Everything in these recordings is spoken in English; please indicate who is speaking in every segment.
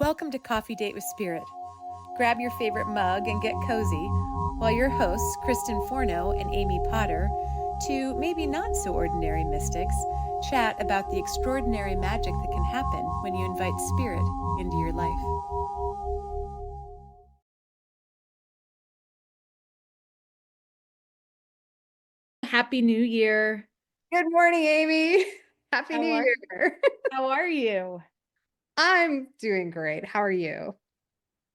Speaker 1: Welcome to Coffee Date with Spirit. Grab your favorite mug and get cozy while your hosts, Kristen Forno and Amy Potter, two maybe not so ordinary mystics, chat about the extraordinary magic that can happen when you invite spirit into your life. Happy New Year.
Speaker 2: Good morning, Amy. Happy New Year.
Speaker 1: How are you?
Speaker 2: I'm doing great. How are you?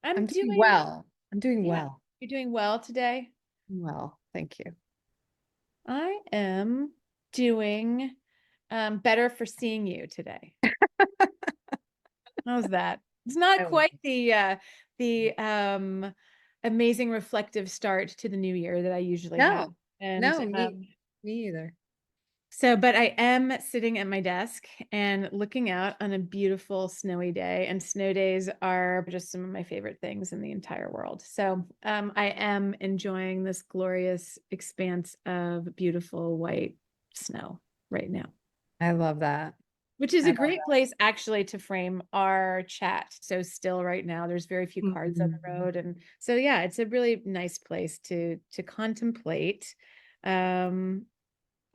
Speaker 1: I'm
Speaker 2: doing
Speaker 1: doing,
Speaker 2: well. I'm doing
Speaker 1: yeah.
Speaker 2: well.
Speaker 1: You're doing well today?
Speaker 2: Well, thank you.
Speaker 1: I am doing better for seeing you today. How's that? It's not quite the amazing reflective start to the new year that I usually have.
Speaker 2: No,
Speaker 1: And
Speaker 2: no, me either.
Speaker 1: but I am sitting at my desk and looking out on a beautiful snowy day, and snow days are just some of my favorite things in the entire world. So I am enjoying this glorious expanse of beautiful white snow right now.
Speaker 2: I love that.
Speaker 1: Which is
Speaker 2: I
Speaker 1: a
Speaker 2: love
Speaker 1: great place actually to frame our chat. So still right now, there's very few
Speaker 2: that.
Speaker 1: cards on the road. And so yeah, it's a really nice place to contemplate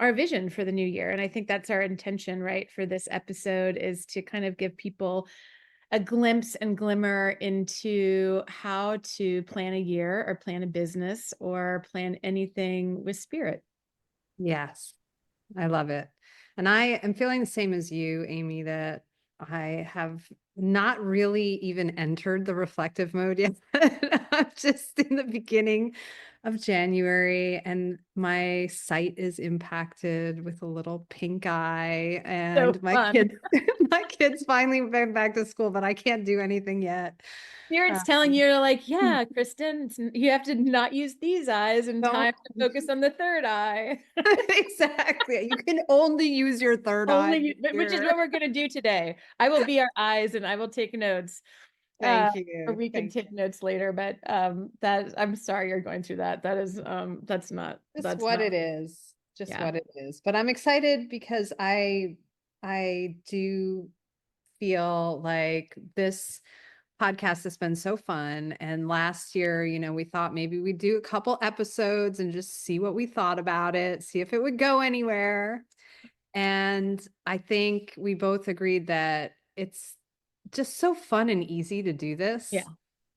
Speaker 1: our vision for the new year. And I think that's our intention, right, for this episode, is to kind of give people a glimpse and glimmer into how to plan a year or plan a business or plan anything with spirit.
Speaker 2: Yes, I love it. And I am feeling the same as you, Amy, that I have not really even entered the reflective mode yet. I'm just in the beginning of January and my sight is impacted with a little pink eye
Speaker 1: So
Speaker 2: and my
Speaker 1: fun.
Speaker 2: kids my kids finally went back to school, but I can't do anything yet.
Speaker 1: Spirit's
Speaker 2: Um,
Speaker 1: telling you, like, yeah, Kristen, you have to not use these eyes and
Speaker 2: don't
Speaker 1: time to focus on the third eye.
Speaker 2: exactly. You can only use your third eye
Speaker 1: Which is
Speaker 2: here.
Speaker 1: what we're going to do today. I will be our eyes and I will take notes.
Speaker 2: Thank
Speaker 1: Or
Speaker 2: you.
Speaker 1: we can
Speaker 2: Thank
Speaker 1: take notes later, but that I'm sorry you're going through that. That is
Speaker 2: Just
Speaker 1: that's
Speaker 2: what
Speaker 1: not
Speaker 2: it is. Just
Speaker 1: yeah.
Speaker 2: what it is. But I'm excited because I do feel like this podcast has been so fun. And last year, we thought maybe we'd do a couple episodes and just see what we thought about it, see if it would go anywhere. And I think we both agreed that it's just so fun and easy to do this.
Speaker 1: Yeah.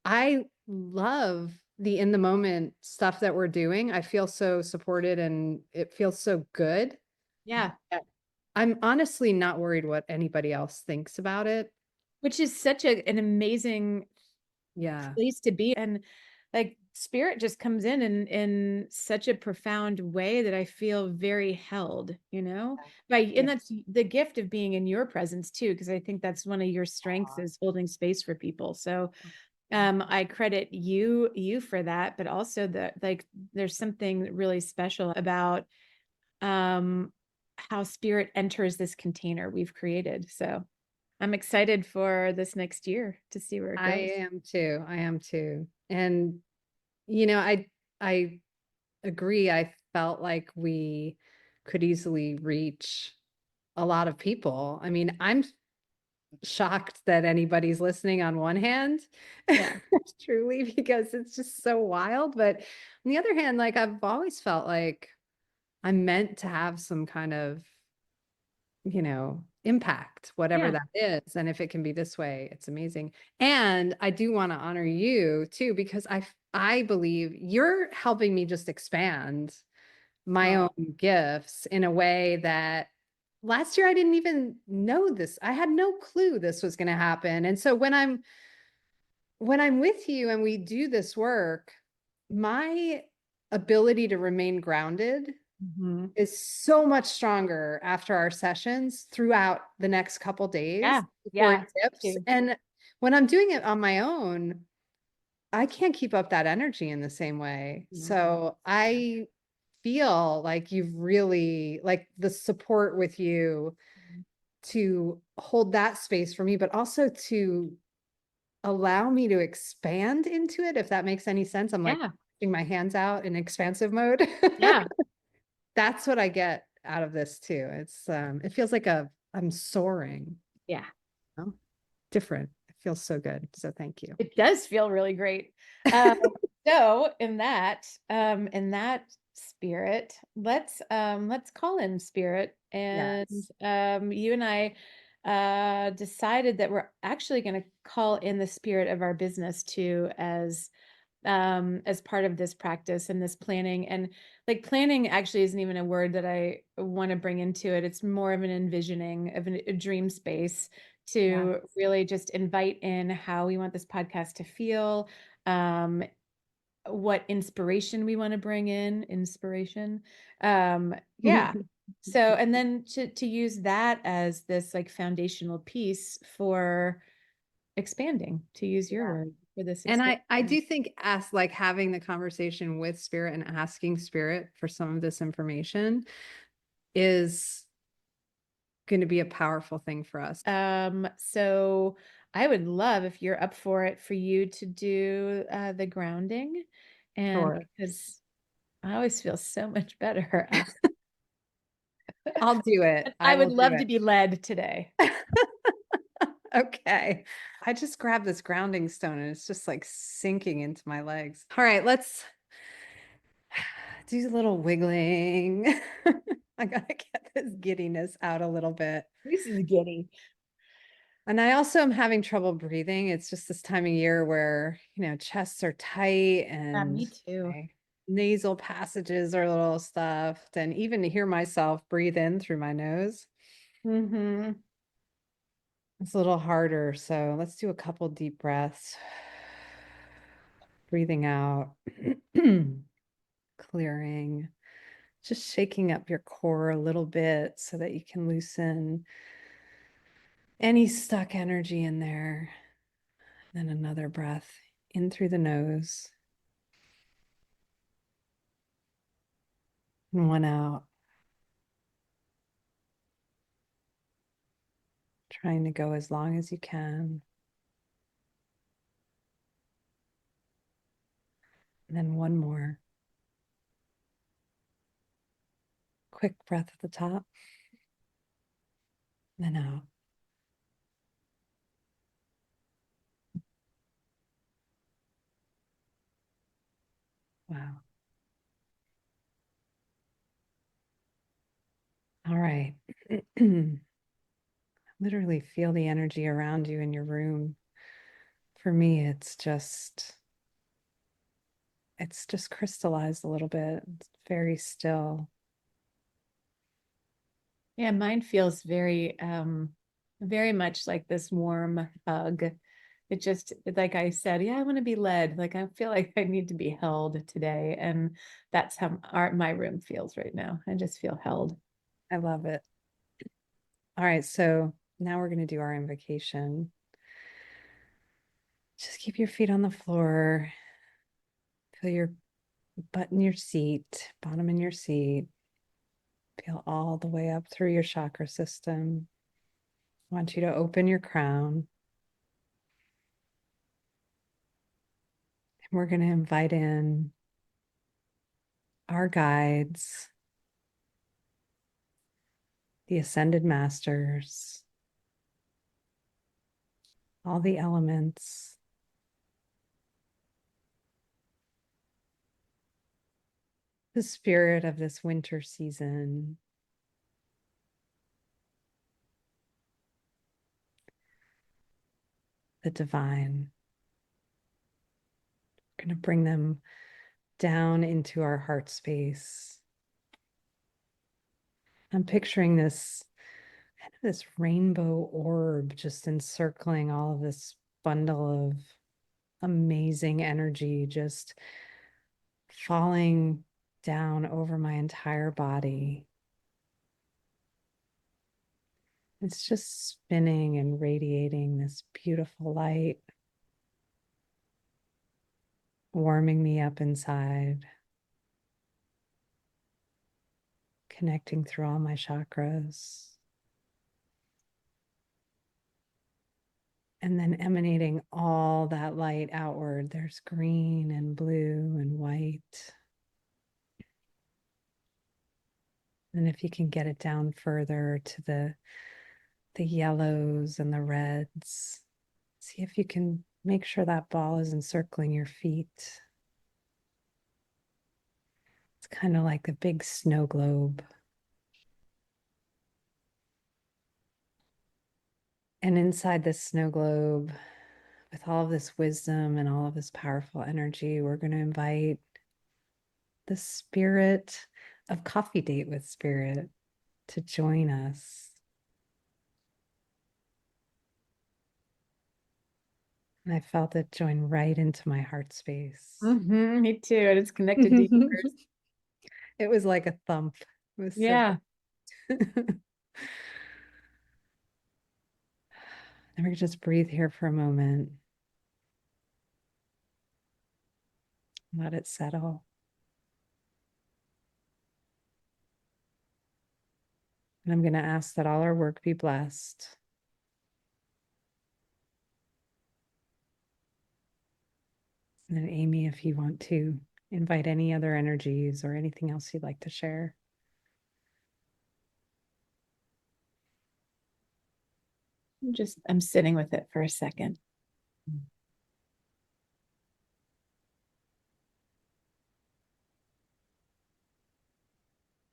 Speaker 2: I love the in the moment stuff that we're doing. I feel so supported and it feels so good.
Speaker 1: Yeah.
Speaker 2: that I'm honestly not worried what anybody else thinks about it.
Speaker 1: Which is such an amazing
Speaker 2: Yeah.
Speaker 1: place to be. And like spirit just comes in such a profound way that I feel very held, and
Speaker 2: Yeah.
Speaker 1: that's the gift of being in your presence too, because I think that's one of your strengths,
Speaker 2: Aw.
Speaker 1: is holding space for people. So I credit you for that, but also that, like, there's something really special about um how spirit enters this container we've created. So I'm excited for this next year to see where it
Speaker 2: I
Speaker 1: goes.
Speaker 2: am too. I am too. And I agree. I felt like we could easily reach a lot of people. I mean, I'm shocked that anybody's listening on one hand,
Speaker 1: Yeah.
Speaker 2: truly, because it's just so wild. But on the other hand, like I've always felt like I'm meant to have some kind of, impact, whatever
Speaker 1: Yeah.
Speaker 2: that is. And if it can be this way, it's amazing. And I do want to honor you too, because I believe you're helping me just expand my
Speaker 1: Oh,
Speaker 2: own gifts in a way that last year I didn't even know this. I had no clue this was going to happen. And so when I'm with you and we do this work, my ability to remain grounded
Speaker 1: mhm.
Speaker 2: is so much stronger after our sessions throughout the next couple days
Speaker 1: Yeah.
Speaker 2: before it
Speaker 1: Yeah.
Speaker 2: dips.
Speaker 1: Too.
Speaker 2: And when I'm doing it on my own, I can't keep up that energy in the same way.
Speaker 1: Yeah.
Speaker 2: So I feel like you've really, like, the support with you to hold that space for me, but also to allow me to expand into it, if that makes any sense. I'm like
Speaker 1: Yeah.
Speaker 2: putting my hands out in expansive mode.
Speaker 1: Yeah.
Speaker 2: That's what I get out of this too. It feels like I'm soaring,
Speaker 1: Yeah.
Speaker 2: you know? Different. feels so good. So thank you.
Speaker 1: It does feel really great. Um, so in that spirit, let's call in spirit. And
Speaker 2: Yes.
Speaker 1: you and I decided that we're actually going to call in the spirit of our business too, as part of this practice and this planning. And like planning actually isn't even a word that I want to bring into it. It's more of an envisioning of a dream space
Speaker 2: Yeah.
Speaker 1: to really just invite in how we want this podcast to feel, um, what inspiration we want to bring in, inspiration. Yeah. So, and then to use that as this like foundational piece for expanding, to use your
Speaker 2: Yeah.
Speaker 1: word for this
Speaker 2: And
Speaker 1: expansion.
Speaker 2: I do think like having the conversation with spirit and asking spirit for some of this information is going to be a powerful thing for us.
Speaker 1: So I would love if you're up for it for you to do the grounding. And
Speaker 2: Sure.
Speaker 1: because I always feel so much better after.
Speaker 2: I'll do it.
Speaker 1: And
Speaker 2: I
Speaker 1: I would
Speaker 2: will do
Speaker 1: love to be led today.
Speaker 2: it. Okay. I just grabbed this grounding stone and it's just like sinking into my legs. All right, let's do a little wiggling. I gotta get this giddiness out a little bit.
Speaker 1: This is giddy.
Speaker 2: And I also am having trouble breathing. It's just this time of year where, chests are tight
Speaker 1: Yeah,
Speaker 2: and
Speaker 1: me too.
Speaker 2: my nasal passages are a little stuffed. And even to hear myself breathe in through my nose,
Speaker 1: Mm-hmm.
Speaker 2: it's a little harder. So let's do a couple deep breaths. Breathing out, clearing, just shaking up your core a little bit so that you can loosen any stuck energy in there. Then another breath in through the nose and one out. Trying to go as long as you can. And then one more. Quick breath at the top, then out. Wow. All right. Literally feel the energy around you in your room. For me, it's just crystallized a little bit. It's very still.
Speaker 1: Yeah, mine feels very much like this warm hug. It just, like I said, yeah, I want to be led. Like I feel like I need to be held today. And that's how my room feels right now. I just feel held.
Speaker 2: I love it. All right, so now we're going to do our invocation. Just keep your feet on the floor. Feel your butt in your seat, bottom in your seat. Feel all the way up through your chakra system. I want you to open your crown. And we're going to invite in our guides, the ascended masters, all the elements, the spirit of this winter season, the divine. We're going to bring them down into our heart space. I'm picturing this rainbow orb just encircling all of this bundle of amazing energy, just falling down over my entire body. It's just spinning and radiating this beautiful light, warming me up inside, connecting through all my chakras, and then emanating all that light outward. There's green and blue and white. And if you can get it down further to the yellows and the reds, See if you can make sure that ball is encircling your feet. It's kind of like a big snow globe. And inside this snow globe, with all of this wisdom and all of this powerful energy, we're going to invite the spirit of Coffee Date with Spirit to join us. And I felt it join right into my heart space.
Speaker 1: Me too. And it's connected to yours.
Speaker 2: It was like a thump. It was
Speaker 1: Yeah.
Speaker 2: so and we just breathe here for a moment. Let it settle. And I'm going to ask that all our work be blessed. And then, Amy, if you want to invite any other energies or anything else you'd like to share.
Speaker 1: I'm sitting with it for a second.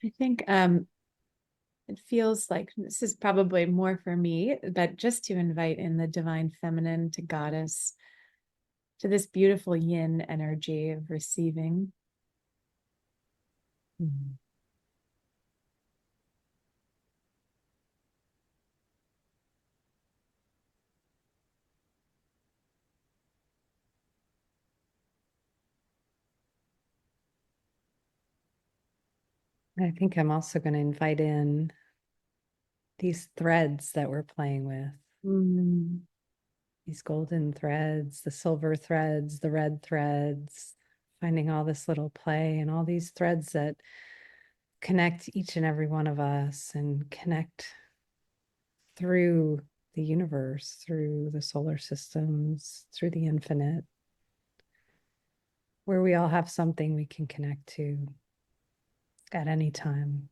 Speaker 1: I think it feels like this is probably more for me, but just to invite in the divine feminine, to goddess, to this beautiful yin energy of receiving.
Speaker 2: Mm. I think I'm also going to invite in these threads that we're playing with.
Speaker 1: Mm.
Speaker 2: These golden threads, the silver threads, the red threads, finding all this little play and all these threads that connect each and every one of us and connect through the universe, through the solar systems, through the infinite, where we all have something we can connect to at any time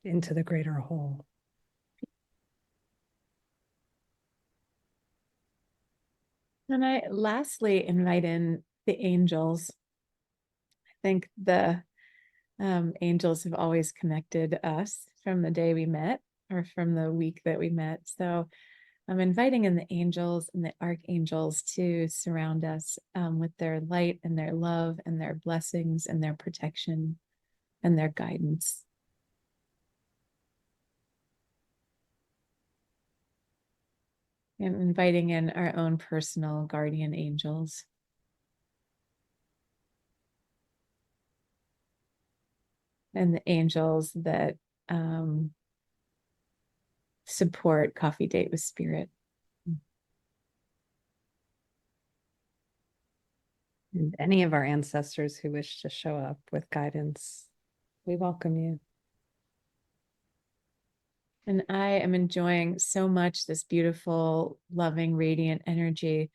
Speaker 2: into the greater whole.
Speaker 1: And I lastly invite in the angels. I think the angels have always connected us from the day we met or from the week that we met. So I'm inviting in the angels and the archangels to surround us with their light and their love and their blessings and their protection and their guidance. And inviting in our own personal guardian angels. And the angels that support Coffee Date with Spirit.
Speaker 2: And any of our ancestors who wish to show up with guidance, we welcome you.
Speaker 1: And I am enjoying so much this beautiful, loving, radiant energy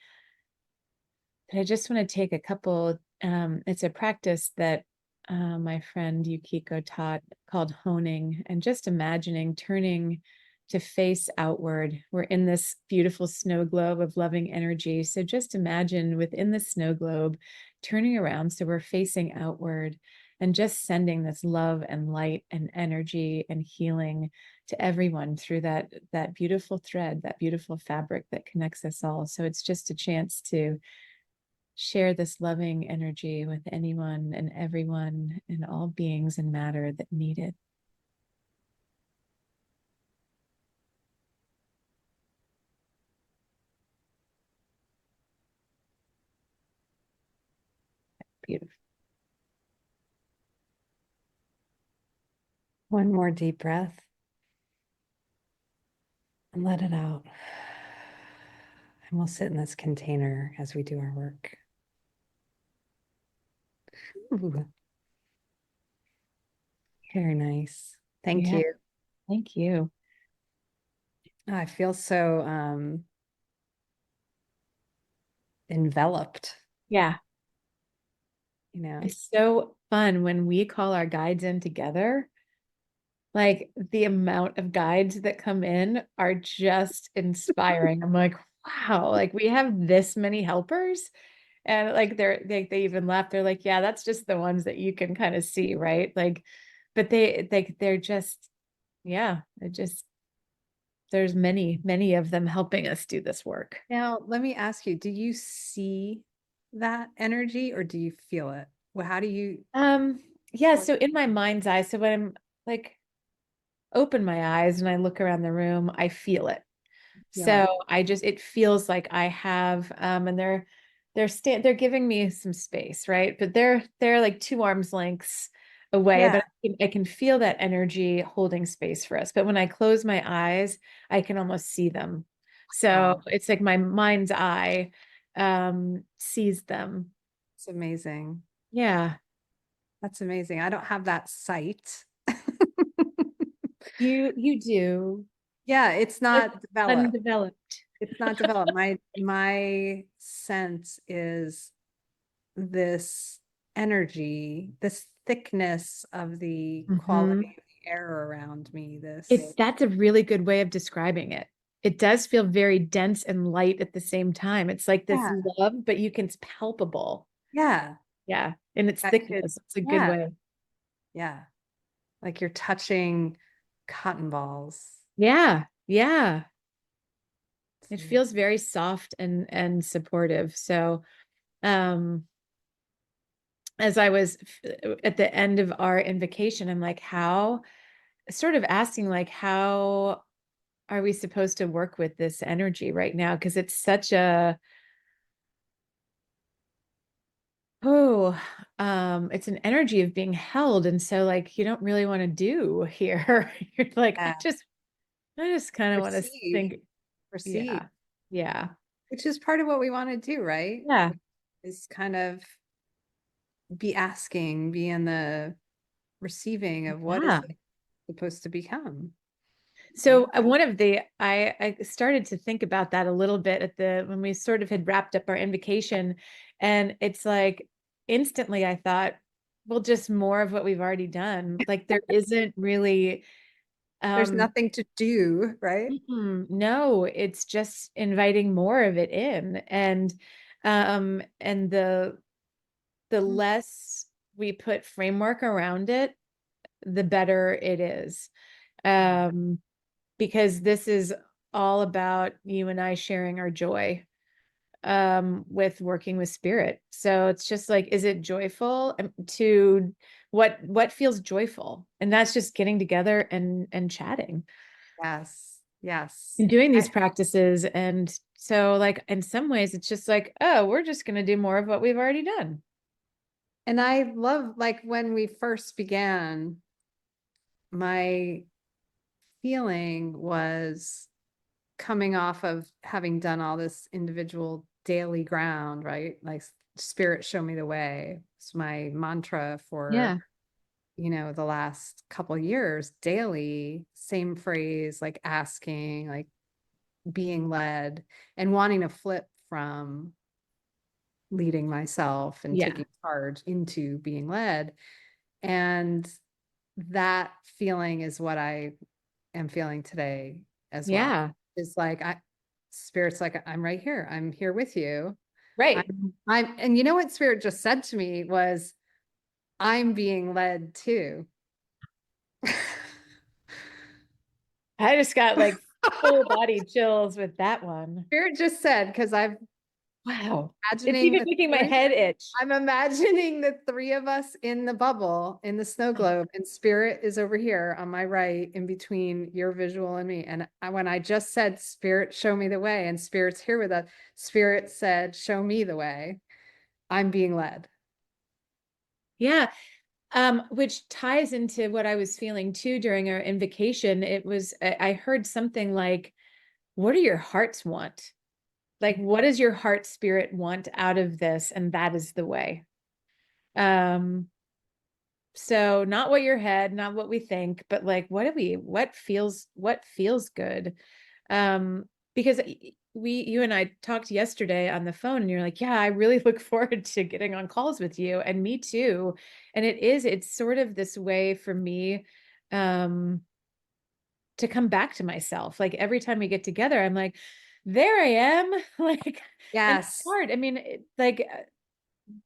Speaker 1: that I just want to take a couple. It's a practice that my friend Yukiko taught called honing, and just imagining turning to face outward. We're in this beautiful snow globe of loving energy. So just imagine within the snow globe, turning around so we're facing outward and just sending this love and light and energy and healing to everyone through that beautiful thread, that beautiful fabric that connects us all. So it's just a chance to share this loving energy with anyone and everyone and all beings and matter that need it. Beautiful.
Speaker 2: One more deep breath and let it out. And we'll sit in this container as we do our work. Ooh. Very nice. Thank
Speaker 1: Yeah,
Speaker 2: you.
Speaker 1: thank you.
Speaker 2: I feel so enveloped,
Speaker 1: Yeah,
Speaker 2: you know.
Speaker 1: it's so fun when we call our guides in together. Like the amount of guides that come in are just inspiring. I'm like, wow, like we have this many helpers. And like they even laugh. They're like, yeah, that's just the ones that you can kind of see, right? Like, but they're just, yeah, it just there's many of them helping us do this work.
Speaker 2: Now, let me ask you, do you see that energy or do you feel it? Well, how do you
Speaker 1: Um, yeah,
Speaker 2: what
Speaker 1: so in my mind's eye, so when I'm like open my eyes and I look around the room, I feel it.
Speaker 2: feel it?
Speaker 1: So I just it feels like I have and they're giving me some space, right? But they're like 2 arms lengths away,
Speaker 2: Yeah.
Speaker 1: but I can feel that energy holding space for us. But when I close my eyes, I can almost see them. So
Speaker 2: Wow.
Speaker 1: it's like my mind's eye sees them.
Speaker 2: It's amazing.
Speaker 1: Yeah.
Speaker 2: That's amazing. I don't have that sight.
Speaker 1: You do.
Speaker 2: Yeah, it's
Speaker 1: It's
Speaker 2: not developed.
Speaker 1: undeveloped.
Speaker 2: It's not developed. My sense is this energy, this thickness of the quality
Speaker 1: Mhm.
Speaker 2: of the air around me,
Speaker 1: It
Speaker 2: this,
Speaker 1: that's a really good way of describing it. It does feel very dense and light at the same time. It's like this
Speaker 2: yeah,
Speaker 1: love, but it's palpable.
Speaker 2: yeah,
Speaker 1: Yeah. And its
Speaker 2: that could,
Speaker 1: thickness. It's a good
Speaker 2: yeah,
Speaker 1: way.
Speaker 2: yeah. Like you're touching cotton balls.
Speaker 1: Yeah. Yeah.
Speaker 2: It's
Speaker 1: It
Speaker 2: amazing.
Speaker 1: feels very soft and supportive. So, um, as I was at the end of our invocation, I'm like, how sort of asking like how are we supposed to work with this energy right now? Because it's such a Oh, it's an energy of being held. And so like you don't really want to do here. You're like,
Speaker 2: Yeah.
Speaker 1: I just kind of want to
Speaker 2: Receive,
Speaker 1: think,
Speaker 2: receive,
Speaker 1: yeah, yeah,
Speaker 2: which is part of what we want to do, right?
Speaker 1: yeah,
Speaker 2: Is kind of be asking, be in the receiving of what is
Speaker 1: yeah.
Speaker 2: it supposed to become. Yeah.
Speaker 1: So one of the I started to think about that a little bit at the when we sort of had wrapped up our invocation, and it's like instantly I thought, well, just more of what we've already done. Like there isn't really
Speaker 2: There's
Speaker 1: um
Speaker 2: nothing to do, right?
Speaker 1: No, it's just inviting more of it in and the
Speaker 2: Mm.
Speaker 1: less we put framework around it, the better it is. Um because this is all about you and I sharing our joy with working with spirit. So it's just like is it joyful to what feels joyful? And that's just getting together and chatting
Speaker 2: Yes. Yes.
Speaker 1: and doing these practices. And so, like, in some ways, it's just like, oh, we're just going to do more of what we've already done.
Speaker 2: And I love, like, when we first began, my feeling was coming off of having done all this individual daily ground, right? Like, spirit show me the way. It's my mantra for,
Speaker 1: Yeah.
Speaker 2: the last couple years, daily, same phrase, like asking, like being led, and wanting to flip from leading myself and
Speaker 1: Yeah.
Speaker 2: taking charge into being led. And that feeling is what I am feeling today as well.
Speaker 1: Yeah.
Speaker 2: It's like spirit's like, I'm right here. I'm here with you.
Speaker 1: Right.
Speaker 2: And you know what spirit just said to me was, I'm being led too.
Speaker 1: I just got like full body chills with that one.
Speaker 2: Spirit just said, because I'm
Speaker 1: Wow. It's
Speaker 2: imagining
Speaker 1: even
Speaker 2: the
Speaker 1: making my
Speaker 2: three
Speaker 1: head itch.
Speaker 2: I'm imagining the three of us in the bubble, in the snow globe, and spirit is over here on my right in between your visual and me. And when I just said, Spirit, show me the way, and spirit's here with us, spirit said, show me the way. I'm being led.
Speaker 1: Yeah. Which ties into what I was feeling too during our invocation. It was, I heard something like, what do your hearts want? Like, what does your heart spirit want out of this? And that is the way. Um, So not what your head, not what we think, but like what feels good. Because you and I talked yesterday on the phone and you're like, yeah, I really look forward to getting on calls with you and me too. And it's sort of this way for me um to come back to myself. Like every time we get together, I'm like, there I am. Like, and it's
Speaker 2: Yes.
Speaker 1: hard. I mean, like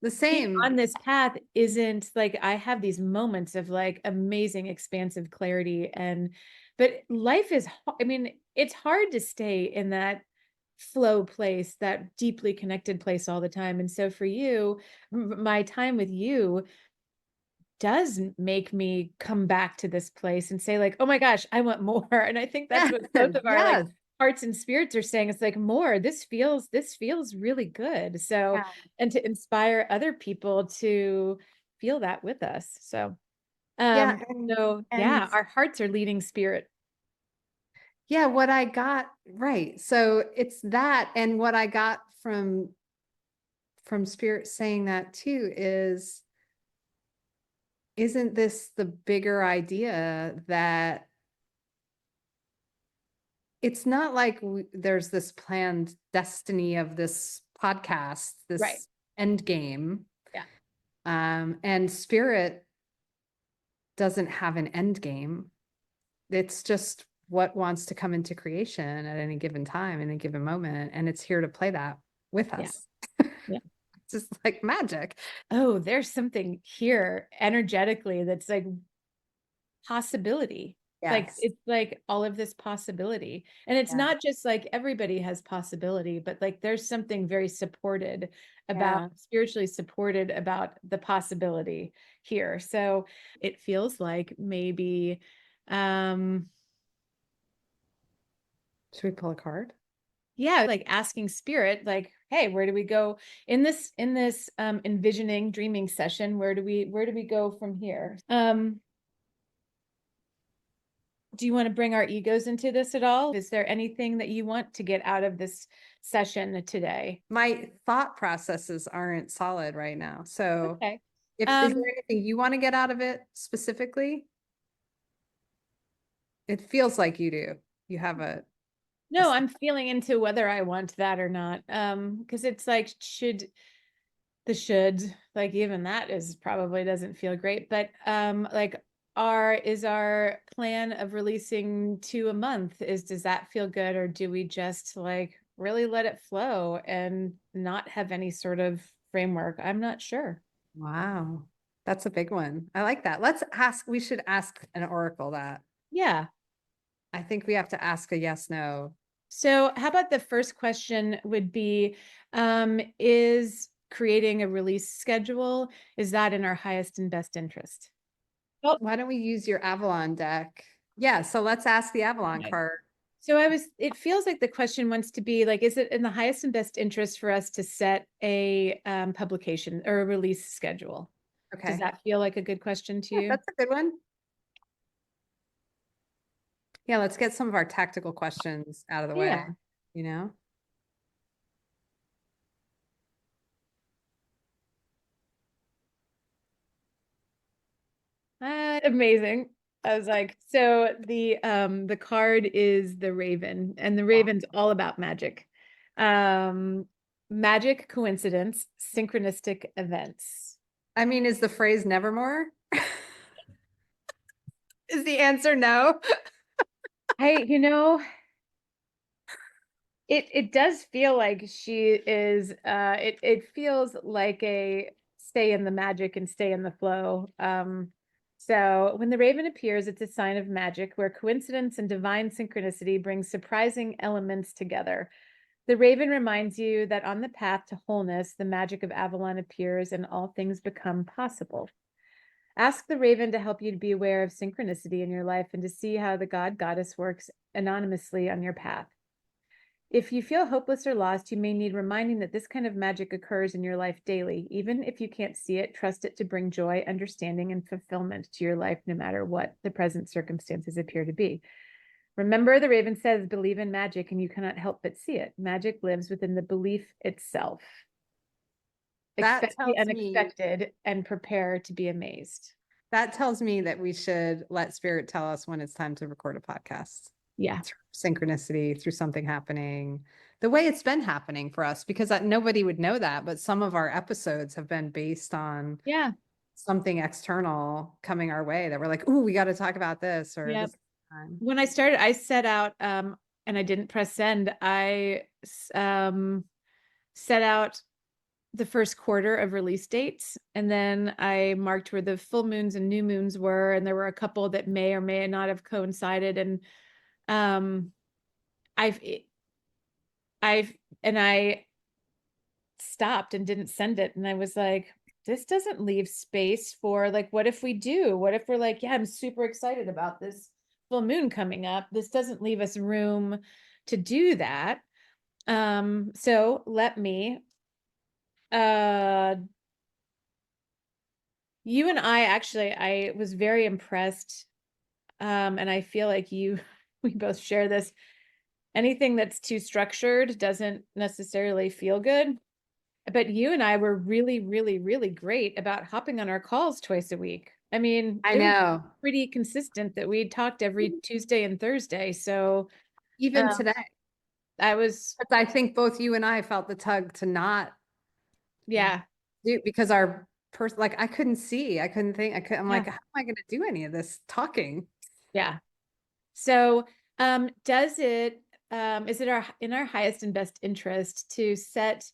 Speaker 2: The
Speaker 1: being
Speaker 2: same.
Speaker 1: on this path isn't like I have these moments of like amazing expansive clarity but life is I mean, it's hard to stay in that flow place, that deeply connected place all the time. And so for you, my time with you does make me come back to this place and say like, "Oh my gosh, I want more." And I think that's
Speaker 2: Yeah.
Speaker 1: what both of our like
Speaker 2: Yes.
Speaker 1: hearts and spirits are saying. It's like more. This feels really good. So,
Speaker 2: Yeah.
Speaker 1: and to inspire other people to feel that with us.
Speaker 2: Yeah.
Speaker 1: Um
Speaker 2: And,
Speaker 1: so
Speaker 2: and
Speaker 1: yeah, our hearts are leading spirit.
Speaker 2: yeah, what I got, right. So it's that. And what I got from spirit saying that too is, isn't this the bigger idea that it's not like there's this planned destiny of this podcast,
Speaker 1: Right.
Speaker 2: this end game.
Speaker 1: Yeah.
Speaker 2: And spirit doesn't have an end game. It's just what wants to come into creation at any given time, in a given moment. And it's here to play that with
Speaker 1: Yeah.
Speaker 2: us.
Speaker 1: Yeah.
Speaker 2: It's just like magic.
Speaker 1: Oh, there's something here energetically that's like possibility. Like
Speaker 2: Yes.
Speaker 1: it's like all of this possibility. And it's
Speaker 2: Yeah.
Speaker 1: not just like everybody has possibility, but like there's something very supported about
Speaker 2: Yeah.
Speaker 1: spiritually supported about the possibility here. So it feels like maybe um
Speaker 2: Should we pull a card?
Speaker 1: yeah, like asking spirit like, hey, where do we go in this envisioning dreaming session? Where do we go from here? Do you want to bring our egos into this at all? Is there anything that you want to get out of this session today?
Speaker 2: My thought processes aren't solid right now. So
Speaker 1: Okay.
Speaker 2: if is there
Speaker 1: Um,
Speaker 2: anything you want to get out of it specifically? It feels like you do. You have a
Speaker 1: no, I'm feeling into whether I want that or not. Because it's like should, like even that is probably doesn't feel great. But like our plan of releasing 2 a month does that feel good, or do we just like really let it flow and not have any sort of framework? I'm not sure.
Speaker 2: wow. That's a big one. I like that. Let's ask, we should ask an oracle that.
Speaker 1: Yeah.
Speaker 2: I think we have to ask a yes, no.
Speaker 1: So, how about the first question would be is creating a release schedule, is that in our highest and best interest? Oh,
Speaker 2: Why don't we use your Avalon deck? Yeah, so let's ask the Avalon
Speaker 1: okay.
Speaker 2: card.
Speaker 1: So it feels like the question wants to be like, is it in the highest and best interest for us to set a publication or a release schedule? Does
Speaker 2: Okay.
Speaker 1: that feel like a good question to
Speaker 2: Yeah,
Speaker 1: you?
Speaker 2: that's a good one. Yeah, let's get some of our tactical questions out of the way,
Speaker 1: Yeah.
Speaker 2: you know?
Speaker 1: Amazing. I was like, so the card is the Raven, and the
Speaker 2: Wow.
Speaker 1: Raven's all about magic. Um, Magic, coincidence, synchronistic events.
Speaker 2: I mean, is the phrase nevermore? Is the answer no?
Speaker 1: You know, it does feel like she is it feels like a stay in the magic and stay in the flow. So when the raven appears, it's a sign of magic where coincidence and divine synchronicity bring surprising elements together. The raven reminds you that on the path to wholeness, the magic of Avalon appears and all things become possible. Ask the raven to help you to be aware of synchronicity in your life and to see how the god goddess works anonymously on your path. If you feel hopeless or lost, you may need reminding that this kind of magic occurs in your life daily. Even if you can't see it, trust it to bring joy, understanding, and fulfillment to your life, no matter what the present circumstances appear to be. Remember, the raven says, believe in magic, and you cannot help but see it. Magic lives within the belief itself.
Speaker 2: That
Speaker 1: Expect the
Speaker 2: tells me
Speaker 1: unexpected and prepare to be amazed.
Speaker 2: that tells me that we should let spirit tell us when it's time to record a podcast.
Speaker 1: Yeah.
Speaker 2: Through synchronicity, through something happening, the way it's been happening for us, because nobody would know that, but some of our episodes have been based on
Speaker 1: Yeah.
Speaker 2: something external coming our way that we're like, "Ooh, we got to talk about this," or
Speaker 1: Yeah.
Speaker 2: this time.
Speaker 1: When I started, I set out and I didn't press send, I set out the first quarter of release dates, and then I marked where the full moons and new moons were, and there were a couple that may or may not have coincided. And um, I've I've and I stopped and didn't send it, and I was like, this doesn't leave space for, like, what if we do? What if we're like, yeah, I'm super excited about this full moon coming up. This doesn't leave us room to do that. So let me you and I actually, I was very impressed. And I feel like you, we both share this. Anything that's too structured doesn't necessarily feel good. But you and I were really, really, really great about hopping on our calls twice a week. I mean,
Speaker 2: I
Speaker 1: it was
Speaker 2: know.
Speaker 1: pretty consistent that we talked every Tuesday and Thursday. So
Speaker 2: Even
Speaker 1: um,
Speaker 2: today.
Speaker 1: I was,
Speaker 2: But I think both you and I felt the tug to not
Speaker 1: yeah,
Speaker 2: do because our person, like I couldn't see, I couldn't think, I'm
Speaker 1: yeah,
Speaker 2: like, how am I going to do any of this talking?
Speaker 1: yeah. So does it, is it in our highest and best interest to set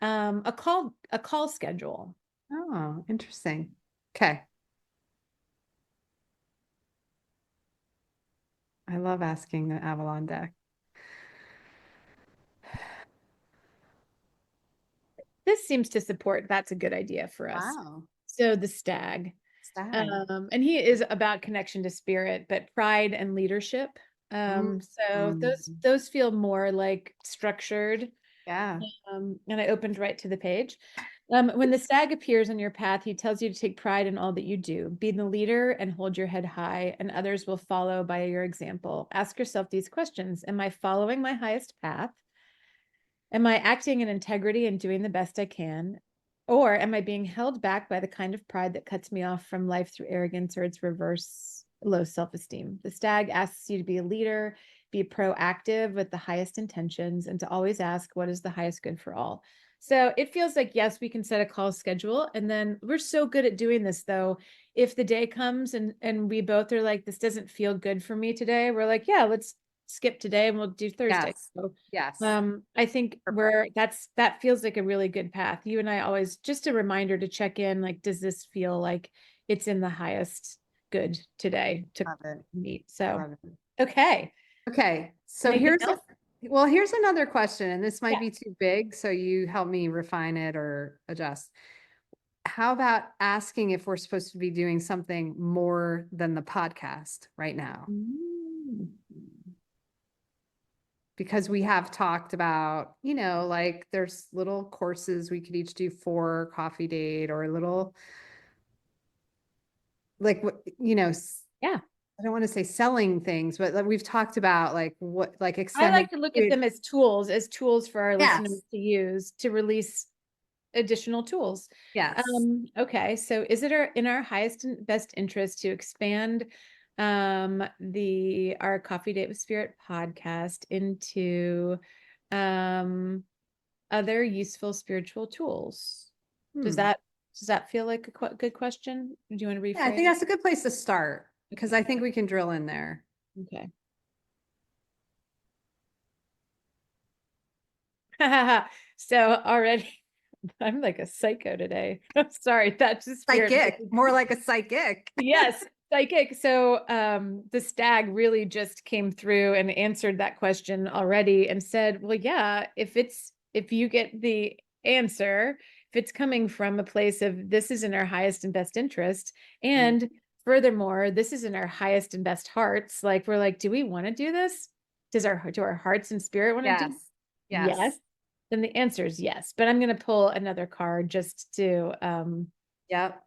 Speaker 1: a call schedule?
Speaker 2: Oh, interesting. Okay. I love asking the Avalon deck.
Speaker 1: This seems to support that's a good idea for us.
Speaker 2: Wow.
Speaker 1: So the stag,
Speaker 2: Stag.
Speaker 1: and he is about connection to spirit, but pride and leadership. So
Speaker 2: Mm.
Speaker 1: those feel more like structured.
Speaker 2: Yeah.
Speaker 1: And I opened right to the page. When the stag appears on your path, he tells you to take pride in all that you do. Be the leader and hold your head high, and others will follow by your example. Ask yourself these questions. Am I following my highest path? Am I acting in integrity and doing the best I can? Or am I being held back by the kind of pride that cuts me off from life through arrogance or its reverse, low self esteem? The stag asks you to be a leader, be proactive with the highest intentions, and to always ask, what is the highest good for all? So it feels like, yes, we can set a call schedule. And then we're so good at doing this, though. If the day comes and we both are like, this doesn't feel good for me today, we're like, yeah, let's skip today and we'll do Thursday.
Speaker 2: Yes.
Speaker 1: So
Speaker 2: Yes.
Speaker 1: I think
Speaker 2: Perfect.
Speaker 1: that feels like a really good path. You and I always, just a reminder to check in, like, does this feel like it's in the highest good today to
Speaker 2: Love it.
Speaker 1: meet?
Speaker 2: I
Speaker 1: So,
Speaker 2: love it.
Speaker 1: okay.
Speaker 2: Okay. So
Speaker 1: Anything else?
Speaker 2: here's another question, and this might
Speaker 1: Yeah.
Speaker 2: be too big, so you help me refine it or adjust. How about asking if we're supposed to be doing something more than the podcast right now?
Speaker 1: Mm.
Speaker 2: Because we have talked about, like there's little courses we could each do for coffee date or a little like what,
Speaker 1: Yeah.
Speaker 2: I don't want to say selling things, but like we've talked about like what like
Speaker 1: I
Speaker 2: extending
Speaker 1: like to look at
Speaker 2: it.
Speaker 1: them as tools for our listeners
Speaker 2: Yes.
Speaker 1: to use to release additional tools.
Speaker 2: Yes.
Speaker 1: Okay, so is it in our highest and best interest to expand the our Coffee Date with Spirit podcast into other useful spiritual tools? Does
Speaker 2: Hmm.
Speaker 1: that does that feel like a good question? Do you want to
Speaker 2: Yeah, I think
Speaker 1: rephrase?
Speaker 2: that's a good place to start because
Speaker 1: Okay.
Speaker 2: I think we can drill in there.
Speaker 1: Okay. So already I'm like a psycho today. I'm sorry, that's the spirit.
Speaker 2: Psychic, more like a psychic.
Speaker 1: Yes, psychic. So the stag really just came through and answered that question already and said, well, yeah, if you get the answer, if it's coming from a place of this is in our highest and best interest,
Speaker 2: Mm.
Speaker 1: and furthermore, this is in our highest and best hearts, like we're like, do we want to do this? Do our hearts and spirit want to do?
Speaker 2: Yes.
Speaker 1: Yes.
Speaker 2: Yes.
Speaker 1: Then the answer is yes. But I'm going to pull another card just to
Speaker 2: Yep.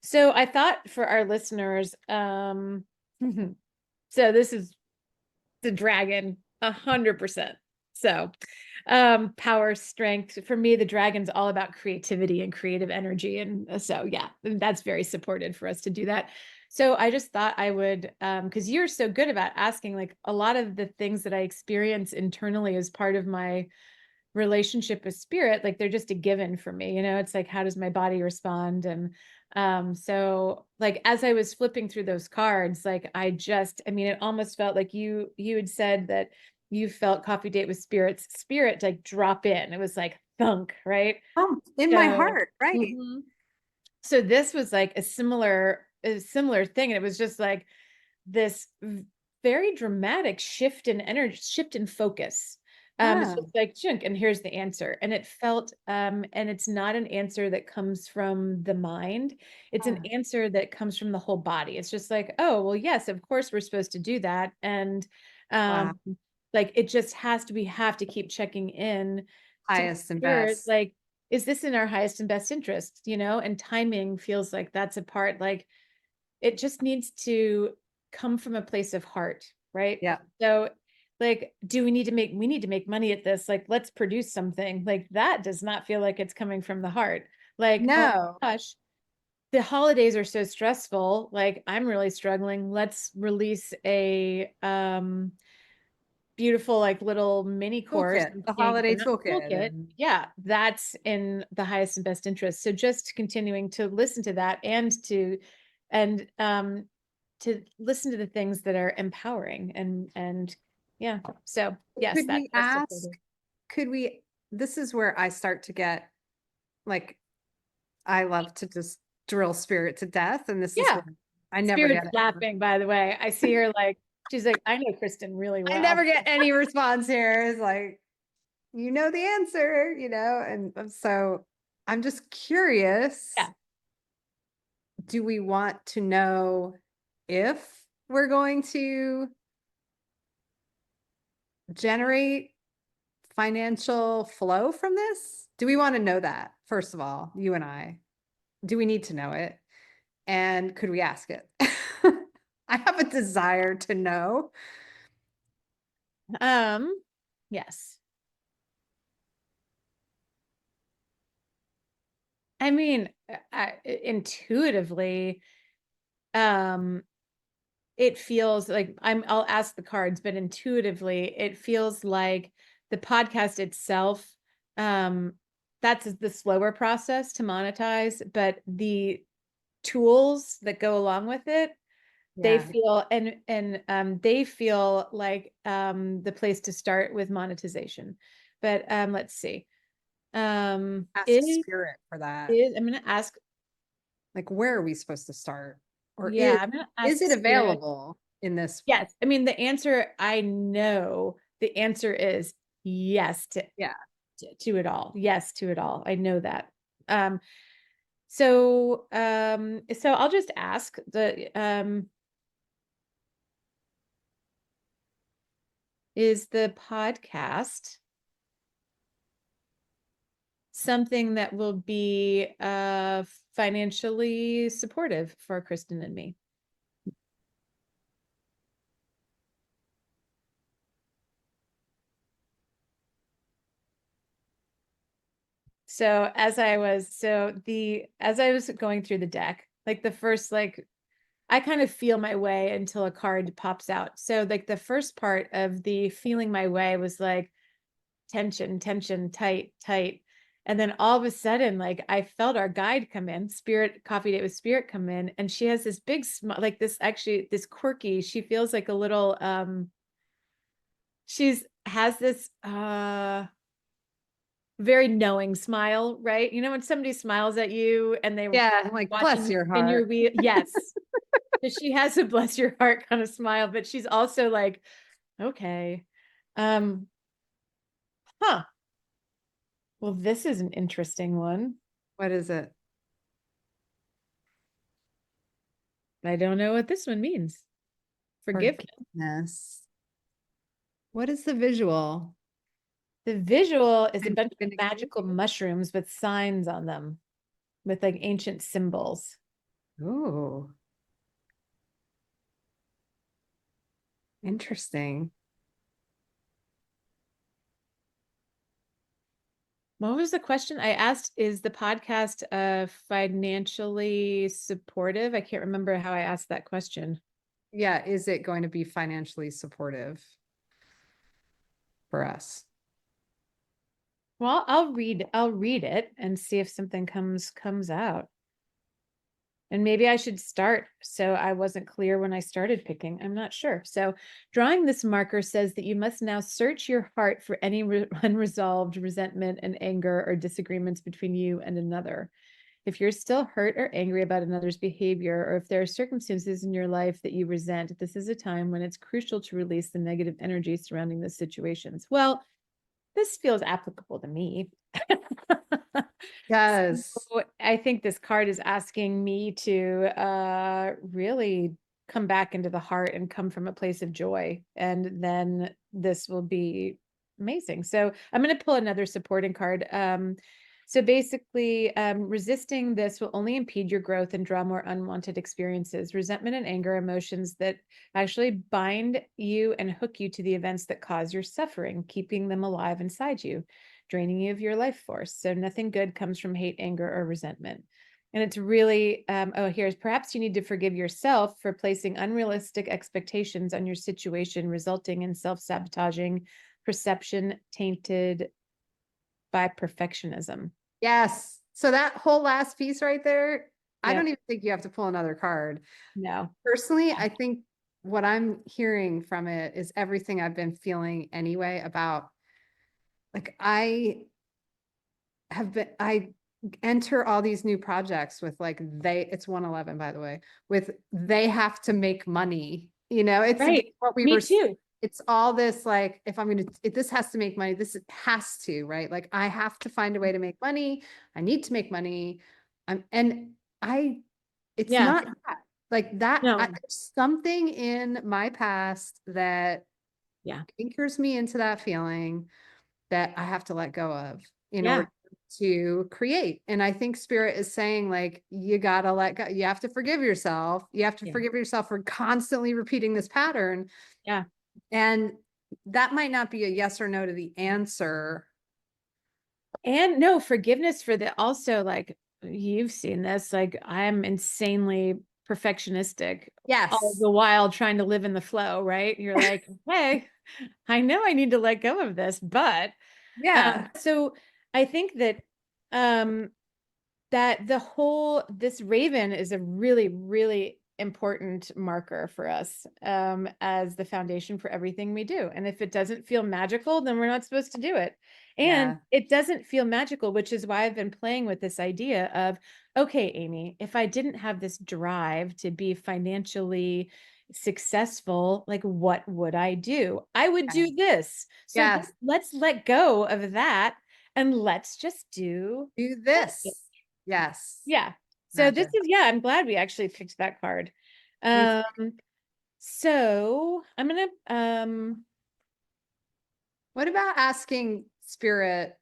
Speaker 1: so I thought for our listeners, so this is the dragon, 100%. So, power, strength. For me, the dragon's all about creativity and creative energy. And so, yeah, that's very supported for us to do that. So I just thought I would, because you're so good about asking, like a lot of the things that I experience internally as part of my relationship with spirit, like they're just a given for me. It's like, how does my body respond? And so like as I was flipping through those cards, like I mean, it almost felt like you had said that you felt coffee date with spirit like drop in. It was like thunk, right?
Speaker 2: Oh, in my
Speaker 1: So,
Speaker 2: heart, right?
Speaker 1: mhm. So this was like a similar thing. And it was just like this very dramatic shift in energy, shift in focus. It's
Speaker 2: Ah,
Speaker 1: just like chunk, and here's the answer. And it felt, and it's not an answer that comes from the mind. It's an
Speaker 2: ah,
Speaker 1: answer that comes from the whole body. It's just like, oh, well, yes, of course we're supposed to do that. And
Speaker 2: wow.
Speaker 1: like it just has to, we have to keep checking in to make
Speaker 2: Highest and
Speaker 1: sure,
Speaker 2: best.
Speaker 1: like, is this in our highest and best interest? And timing feels like that's a part, like it just needs to come from a place of heart, right?
Speaker 2: Yeah.
Speaker 1: So like, we need to make money at this, like let's produce something, like that does not feel like it's coming from the heart. Like, oh
Speaker 2: No.
Speaker 1: my gosh, the holidays are so stressful, like I'm really struggling, let's release a beautiful like little mini course
Speaker 2: Toolkit,
Speaker 1: and
Speaker 2: the
Speaker 1: pink
Speaker 2: holiday
Speaker 1: or not
Speaker 2: toolkit.
Speaker 1: toolkit.
Speaker 2: And
Speaker 1: Yeah, that's in the highest and best interest. So just continuing to listen to that, and to listen to the things that are empowering, and yeah. So yes,
Speaker 2: could
Speaker 1: that
Speaker 2: we
Speaker 1: feels
Speaker 2: ask,
Speaker 1: supportive.
Speaker 2: could we, this is where I start to get like, I love to just drill spirit to death. And this is
Speaker 1: Yeah,
Speaker 2: where I never
Speaker 1: Spirit's
Speaker 2: get it.
Speaker 1: laughing, by the way. I see her like, she's like, I know Kristen really
Speaker 2: I never
Speaker 1: well.
Speaker 2: get any response here. It's like, you know the answer, and so I'm just curious.
Speaker 1: Yeah.
Speaker 2: Do we want to know if we're going to generate financial flow from this? Do we want to know that, first of all, you and I? Do we need to know it? And could we ask it? I have a desire to know.
Speaker 1: Yes. I mean, intuitively, um, it feels like I'll ask the cards, but intuitively, it feels like the podcast itself, um, that's the slower process to monetize, but the tools that go along with it, they
Speaker 2: Yeah.
Speaker 1: feel and they feel like the place to start with monetization. But let's see.
Speaker 2: Ask
Speaker 1: Is
Speaker 2: spirit for that.
Speaker 1: is I'm gonna ask,
Speaker 2: Like, where are we supposed to start? Or
Speaker 1: yeah, I'm gonna
Speaker 2: is
Speaker 1: ask
Speaker 2: it
Speaker 1: spirit.
Speaker 2: available in this?
Speaker 1: Yes. I mean, the answer, I know the answer is yes
Speaker 2: Yeah.
Speaker 1: to it all. Yes to it all. I know that. Um, so I'll just ask is the podcast something that will be financially supportive for Kristen and me? So as I was going through the deck, like the first, like I kind of feel my way until a card pops out. So like the first part of the feeling my way was like tension, tension, tight, tight. And then all of a sudden, like I felt our guide come in, Spirit Coffee Date with Spirit come in, and she has this big smile, like this quirky, she feels like a little she's has this very knowing smile, right? When somebody smiles at you and they
Speaker 2: Yeah. I'm like,
Speaker 1: watching
Speaker 2: bless
Speaker 1: you
Speaker 2: your
Speaker 1: spin your
Speaker 2: heart.
Speaker 1: wheel. Yes. So she has a bless your heart kind of smile, but she's also like, okay, um, huh. Well, this is an interesting one.
Speaker 2: What is it?
Speaker 1: I don't know what this one means. Forgiveness.
Speaker 2: Forgiveness. What is the visual?
Speaker 1: The visual is a bunch of
Speaker 2: Vindication?
Speaker 1: magical mushrooms with signs on them, with like ancient symbols.
Speaker 2: Ooh, interesting.
Speaker 1: What was the question I asked? Is the podcast financially supportive? I can't remember how I asked that question.
Speaker 2: Yeah. Is it going to be financially supportive for us?
Speaker 1: Well, I'll read it and see if something comes out. And maybe I should start. So I wasn't clear when I started picking. I'm not sure. So drawing this marker says that you must now search your heart for any unresolved resentment and anger or disagreements between you and another. If you're still hurt or angry about another's behavior, or if there are circumstances in your life that you resent, this is a time when it's crucial to release the negative energy surrounding those situations. Well, this feels applicable to me.
Speaker 2: Yes.
Speaker 1: So I think this card is asking me to really come back into the heart and come from a place of joy. And then this will be amazing. So I'm going to pull another supporting card. So basically, resisting this will only impede your growth and draw more unwanted experiences. Resentment and anger, emotions that actually bind you and hook you to the events that cause your suffering, keeping them alive inside you, draining you of your life force. So nothing good comes from hate, anger, or resentment. And it's really, here's perhaps you need to forgive yourself for placing unrealistic expectations on your situation, resulting in self-sabotaging perception tainted by perfectionism.
Speaker 2: Yes. So that whole last piece right there, I
Speaker 1: Yep.
Speaker 2: don't even think you have to pull another card.
Speaker 1: No.
Speaker 2: Personally, I think what I'm hearing from it is everything I've been feeling anyway about, like, I enter all these new projects with, like, it's 111, by the way, with they have to make money. It's again
Speaker 1: Right.
Speaker 2: what we
Speaker 1: Me
Speaker 2: were,
Speaker 1: too.
Speaker 2: it's all this, like, if this has to make money, this has to, right? Like, I have to find a way to make money. I need to make money. And I, it's
Speaker 1: Yeah.
Speaker 2: not that. Like that,
Speaker 1: No.
Speaker 2: there's something in my past that
Speaker 1: Yeah.
Speaker 2: anchors me into that feeling that I have to let go of in
Speaker 1: Yeah.
Speaker 2: order to create. And I think spirit is saying, like, you gotta let go. You have to forgive yourself. You have to
Speaker 1: Yeah.
Speaker 2: forgive yourself for constantly repeating this pattern.
Speaker 1: Yeah.
Speaker 2: And that might not be a yes or no to the answer.
Speaker 1: And no, forgiveness for the also, like, you've seen this, like, I'm insanely perfectionistic all
Speaker 2: Yes.
Speaker 1: the while trying to live in the flow, right? You're like, hey, I know I need to let go of this, but
Speaker 2: Yeah.
Speaker 1: so I think that um that this raven is a really, really important marker for us as the foundation for everything we do. And if it doesn't feel magical, then we're not supposed to do it. And
Speaker 2: Yeah.
Speaker 1: it doesn't feel magical, which is why I've been playing with this idea of, okay, Amy, if I didn't have this drive to be financially successful, like, what would I do? I would
Speaker 2: Okay.
Speaker 1: do this. So
Speaker 2: Yes.
Speaker 1: let's let go of that and let's just do
Speaker 2: Do
Speaker 1: magic.
Speaker 2: this. Yes.
Speaker 1: Yeah. So this
Speaker 2: Magic.
Speaker 1: is, yeah, I'm glad we actually picked that card.
Speaker 2: Me too.
Speaker 1: Um, so I'm gonna
Speaker 2: What about asking spirit,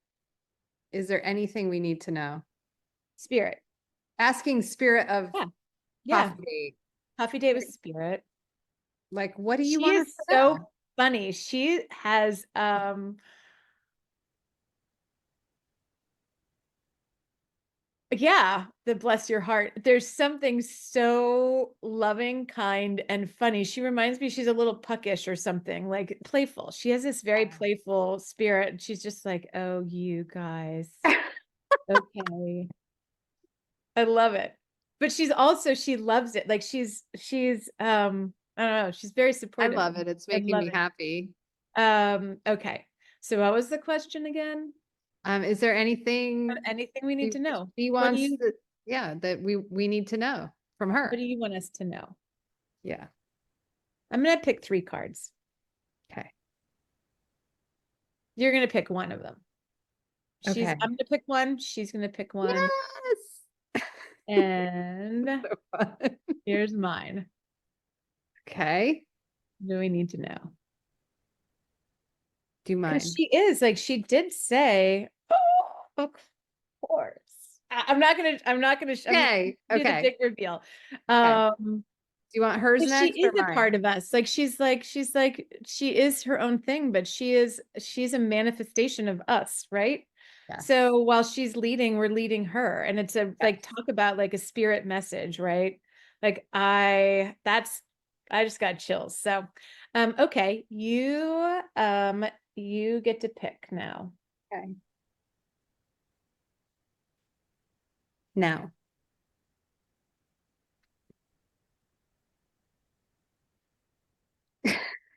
Speaker 2: is there anything we need to know?
Speaker 1: spirit.
Speaker 2: Asking spirit of
Speaker 1: Yeah, yeah.
Speaker 2: coffee.
Speaker 1: Coffee date with
Speaker 2: Like,
Speaker 1: spirit.
Speaker 2: what do you
Speaker 1: She
Speaker 2: want
Speaker 1: is
Speaker 2: us to
Speaker 1: so
Speaker 2: know?
Speaker 1: funny. She has yeah, the bless your heart. There's something so loving, kind, and funny. She reminds me she's a little puckish or something, like playful. She has this very playful spirit. She's just like, oh, you guys. Okay. I love it. But she's also, she loves it. Like she's I don't know, she's very
Speaker 2: I
Speaker 1: supportive.
Speaker 2: love it. It's
Speaker 1: I
Speaker 2: making
Speaker 1: love
Speaker 2: me
Speaker 1: it.
Speaker 2: happy.
Speaker 1: Okay. So what was the question again?
Speaker 2: Is there anything
Speaker 1: Anything we need to know?
Speaker 2: she wants that, yeah, that we need to know from
Speaker 1: What do
Speaker 2: her?
Speaker 1: you want us to know?
Speaker 2: Yeah.
Speaker 1: I'm gonna pick 3 cards.
Speaker 2: Okay.
Speaker 1: You're gonna pick one of them.
Speaker 2: Okay.
Speaker 1: I'm gonna pick one, she's gonna pick one,
Speaker 2: Yes.
Speaker 1: and
Speaker 2: So fun.
Speaker 1: here's mine.
Speaker 2: Okay.
Speaker 1: What do we need to know?
Speaker 2: Do
Speaker 1: Because
Speaker 2: mine.
Speaker 1: she is like, she did say, oh, of course. I'm gonna
Speaker 2: Okay.
Speaker 1: do the
Speaker 2: Okay.
Speaker 1: big reveal.
Speaker 2: Okay. Do
Speaker 1: Um,
Speaker 2: you want hers
Speaker 1: but she
Speaker 2: next or
Speaker 1: is a
Speaker 2: mine?
Speaker 1: part of us. Like she is her own thing, but she's a manifestation of us, right?
Speaker 2: Yes.
Speaker 1: So while she's leading, we're leading her. And it's a, like,
Speaker 2: Yes.
Speaker 1: talk about like a spirit message, right? Like I just got chills. So okay, you get to pick now.
Speaker 2: Okay. Now.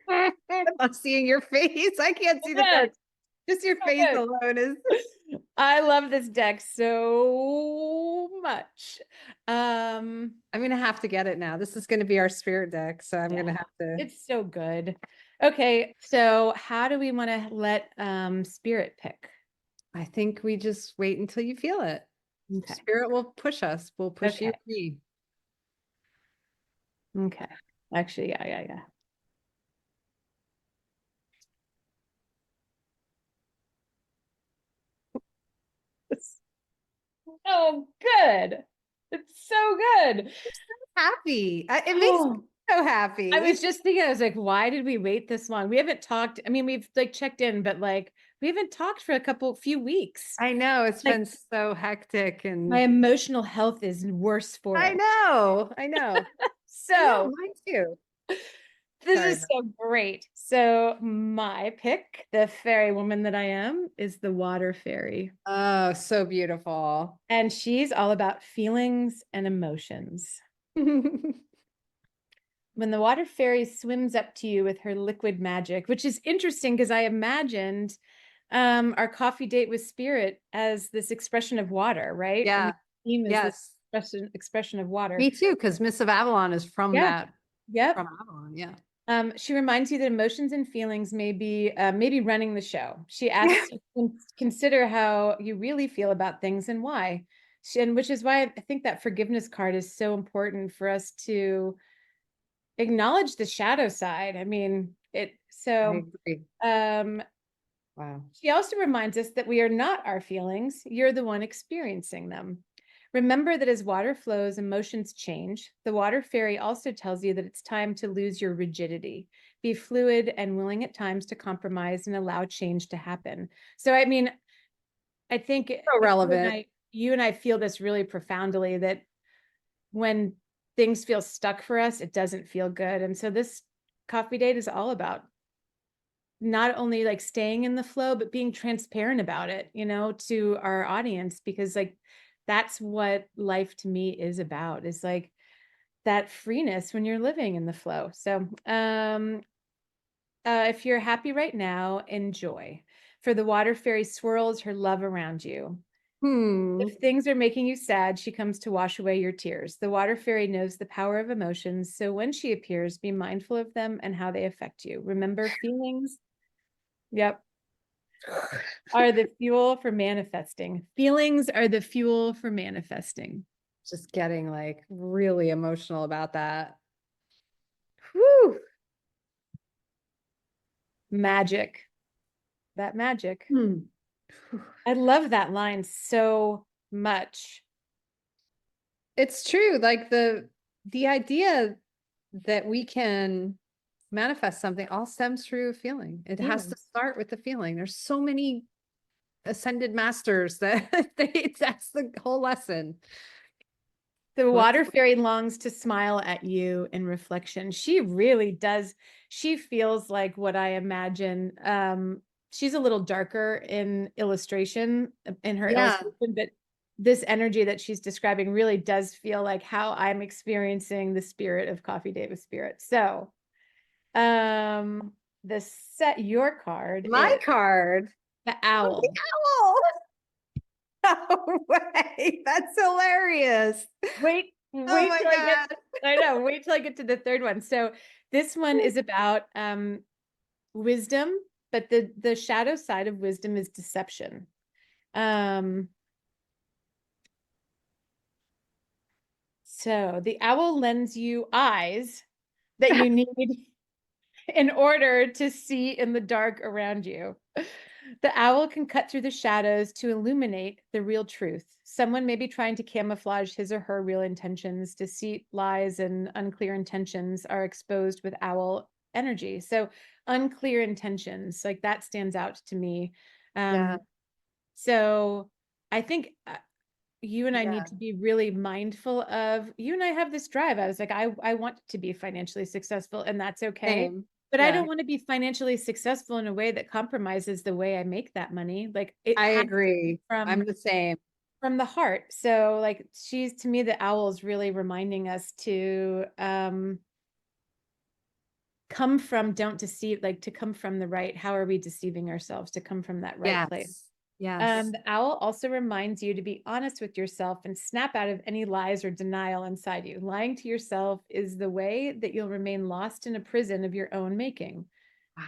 Speaker 2: I'm not seeing your face. I can't see the
Speaker 1: Good.
Speaker 2: cards. Just your
Speaker 1: So
Speaker 2: face
Speaker 1: good.
Speaker 2: alone is.
Speaker 1: I love this deck so much.
Speaker 2: I'm gonna have to get it now. This is gonna be our spirit deck, so I'm
Speaker 1: Yeah,
Speaker 2: gonna have to.
Speaker 1: it's so good. Okay, so how do we want to let Spirit pick?
Speaker 2: I think we just wait until you feel it.
Speaker 1: Okay.
Speaker 2: Spirit will push us. We'll push you
Speaker 1: Okay.
Speaker 2: and me.
Speaker 1: Okay. Actually, yeah. It's so good. It's so good.
Speaker 2: Happy. It makes me
Speaker 1: Oh,
Speaker 2: so
Speaker 1: I was
Speaker 2: happy.
Speaker 1: just thinking, I was like, why did we wait this long? We haven't talked. I mean, we've like checked in, but like we haven't talked for few weeks.
Speaker 2: I know it's
Speaker 1: Like
Speaker 2: been so hectic
Speaker 1: my
Speaker 2: and
Speaker 1: emotional health is worse for
Speaker 2: I
Speaker 1: it.
Speaker 2: know. I know. I know.
Speaker 1: So
Speaker 2: Mine too.
Speaker 1: this
Speaker 2: Sorry
Speaker 1: is
Speaker 2: about
Speaker 1: so great. So my pick, the fairy woman that I am, is the water fairy.
Speaker 2: Oh, so beautiful.
Speaker 1: And she's all about feelings and emotions. When the water fairy swims up to you with her liquid magic, which is interesting because I imagined our coffee date with spirit as this expression of water, right? I mean,
Speaker 2: Yeah.
Speaker 1: the theme is this
Speaker 2: Yes.
Speaker 1: expression of water.
Speaker 2: Me too, because Miss of Avalon is from
Speaker 1: Yeah.
Speaker 2: that
Speaker 1: Yep.
Speaker 2: from Avalon. Yeah.
Speaker 1: She reminds you that emotions and feelings may be maybe running the show. She asks you to consider how you really feel about things and why. And which is why I think that forgiveness card is so important for us to acknowledge the shadow side. I mean,
Speaker 2: I
Speaker 1: so
Speaker 2: agree.
Speaker 1: um
Speaker 2: Wow.
Speaker 1: she also reminds us that we are not our feelings, you're the one experiencing them. Remember that as water flows, emotions change. The water fairy also tells you that it's time to lose your rigidity. Be fluid and willing at times to compromise and allow change to happen. So, I mean, I think
Speaker 2: So relevant.
Speaker 1: you and I feel this really profoundly that when things feel stuck for us, it doesn't feel good. And so this coffee date is all about not only like staying in the flow, but being transparent about it, to our audience, because like that's what life to me is about, is like that freeness when you're living in the flow. So, if you're happy right now, enjoy. For the water fairy swirls her love around you.
Speaker 2: Hmm.
Speaker 1: If things are making you sad, she comes to wash away your tears. The water fairy knows the power of emotions, so when she appears, be mindful of them and how they affect you. Remember, feelings, yep, are the fuel for manifesting. Feelings are the fuel for manifesting.
Speaker 2: Just getting like really emotional about that.
Speaker 1: Whew. Magic. That magic.
Speaker 2: Hmm.
Speaker 1: I love that line so much.
Speaker 2: It's true. Like the idea that we can manifest something all stems through a feeling. It has to
Speaker 1: Feelings.
Speaker 2: start with the feeling. There's so many ascended masters that that's the whole lesson.
Speaker 1: The
Speaker 2: What's
Speaker 1: water fairy longs to smile at you in reflection. She really does. She feels like what I imagine. She's a little darker in illustration, in her
Speaker 2: yeah.
Speaker 1: illustration, but this energy that she's describing really does feel like how I'm experiencing the spirit of Coffee Date with Spirit. So, um, the set your card
Speaker 2: My
Speaker 1: is
Speaker 2: card.
Speaker 1: the
Speaker 2: Oh, the
Speaker 1: owl.
Speaker 2: owl. No way. That's hilarious. Oh
Speaker 1: Wait
Speaker 2: my
Speaker 1: till I get,
Speaker 2: God.
Speaker 1: I know, wait till I get to the third one. So this one is about wisdom, but the shadow side of wisdom is deception. Um, so the owl lends you eyes that you need in order to see in the dark around you. The owl can cut through the shadows to illuminate the real truth. Someone may be trying to camouflage his or her real intentions. Deceit, lies, and unclear intentions are exposed with owl energy. So, unclear intentions, like that stands out to me.
Speaker 2: Yeah.
Speaker 1: Um, so, I think you and I need
Speaker 2: Yeah.
Speaker 1: to be really mindful of, you and I have this drive. I was like, I want to be financially successful, and that's okay.
Speaker 2: Same.
Speaker 1: But I
Speaker 2: Yeah.
Speaker 1: don't want to be financially successful in a way that compromises the way I make that money. Like it
Speaker 2: I
Speaker 1: has to be
Speaker 2: agree. I'm
Speaker 1: from
Speaker 2: the same.
Speaker 1: from the heart. So like she's, to me, the owl is really reminding us to come from, don't deceive, like to come from the right. How are we deceiving ourselves? To come from that right place.
Speaker 2: Yes. Yes.
Speaker 1: The owl also reminds you to be honest with yourself and snap out of any lies or denial inside you. Lying to yourself is the way that you'll remain lost in a prison of your own making.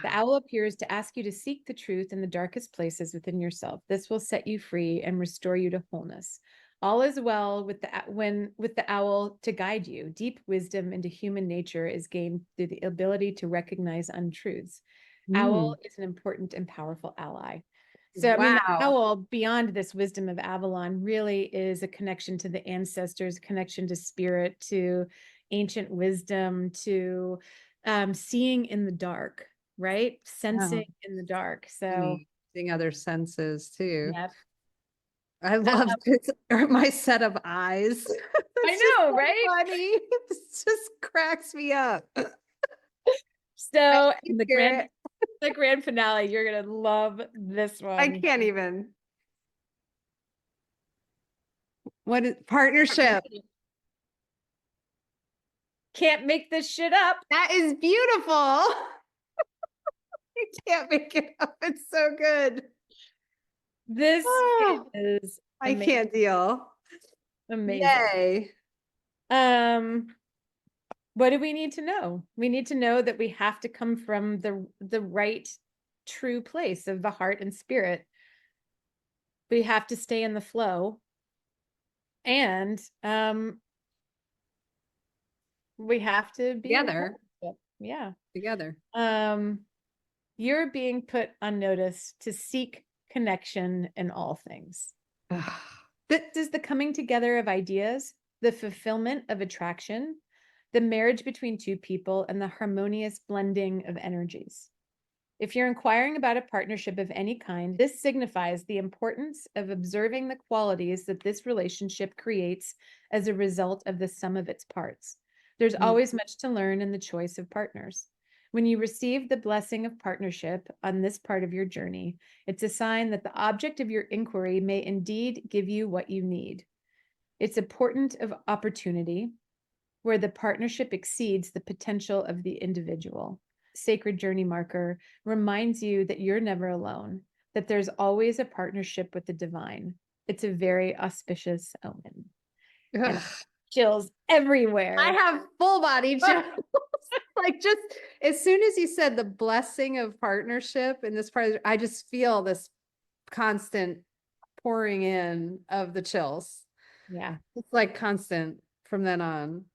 Speaker 1: The
Speaker 2: Wow.
Speaker 1: owl appears to ask you to seek the truth in the darkest places within yourself. This will set you free and restore you to wholeness. All is well with the owl to guide you. Deep wisdom into human nature is gained through the ability to recognize untruths. Owl
Speaker 2: Mm.
Speaker 1: is an important and powerful ally. So, I mean, the
Speaker 2: Wow.
Speaker 1: owl, beyond this wisdom of Avalon, really is a connection to the ancestors, connection to spirit, to ancient wisdom, to seeing in the dark, right?
Speaker 2: Oh,
Speaker 1: Sensing in the dark. So,
Speaker 2: funny. Seeing other senses too.
Speaker 1: yeah.
Speaker 2: I love this, or my set of eyes.
Speaker 1: I
Speaker 2: It's just
Speaker 1: know,
Speaker 2: so
Speaker 1: right?
Speaker 2: funny. It just cracks me up. I
Speaker 1: So, in
Speaker 2: hear it.
Speaker 1: the grand finale, you're gonna love this
Speaker 2: I
Speaker 1: one.
Speaker 2: can't even. What is partnership?
Speaker 1: Can't make this shit up.
Speaker 2: That is beautiful. You can't make it up. It's so good.
Speaker 1: This
Speaker 2: Oh,
Speaker 1: is
Speaker 2: I
Speaker 1: amazing.
Speaker 2: can't deal.
Speaker 1: Amazing.
Speaker 2: Yay.
Speaker 1: Um, what do we need to know? We need to know that we have to come from the right, true place of the heart and spirit. We have to stay in the flow, and we have to be in
Speaker 2: Together.
Speaker 1: partnership. Yeah.
Speaker 2: Together.
Speaker 1: Um, you're being put on notice to seek connection in all things.
Speaker 2: Ugh.
Speaker 1: This is the coming together of ideas, the fulfillment of attraction, the marriage between two people, and the harmonious blending of energies. If you're inquiring about a partnership of any kind, this signifies the importance of observing the qualities that this relationship creates as a result of the sum of its parts. There's
Speaker 2: Mm.
Speaker 1: always much to learn in the choice of partners. When you receive the blessing of partnership on this part of your journey, it's a sign that the object of your inquiry may indeed give you what you need. It's a portent of opportunity where the partnership exceeds the potential of the individual. Sacred journey marker reminds you that you're never alone, that there's always a partnership with the divine. It's a very auspicious omen. And
Speaker 2: Ugh.
Speaker 1: chills
Speaker 2: I
Speaker 1: everywhere.
Speaker 2: have full body chills. Like just as soon as you said the blessing of partnership in this part, I just feel this constant pouring in of the chills.
Speaker 1: Yeah.
Speaker 2: It's like constant from then on.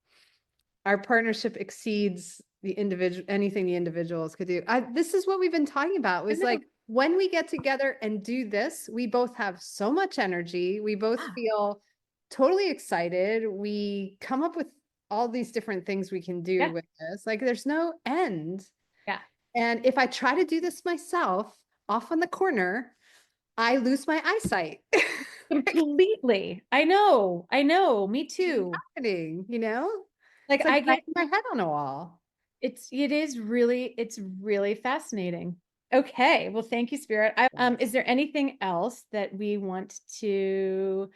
Speaker 2: Our partnership exceeds the individual, anything the individuals could do. This is what we've been talking about. It was like when we get together and do this, we both have so much energy. We both feel totally excited. We come up with all these different things we can do
Speaker 1: Yeah.
Speaker 2: with this. Like there's no end.
Speaker 1: Yeah.
Speaker 2: And if I try to do this myself off in the corner, I lose my eyesight.
Speaker 1: Completely. I know. I know. Me
Speaker 2: It's
Speaker 1: too.
Speaker 2: happening, you know?
Speaker 1: Like
Speaker 2: It's like
Speaker 1: I get
Speaker 2: banging my head on a wall.
Speaker 1: it's really fascinating. Okay. Well, thank you, Spirit. Is there anything else that we want to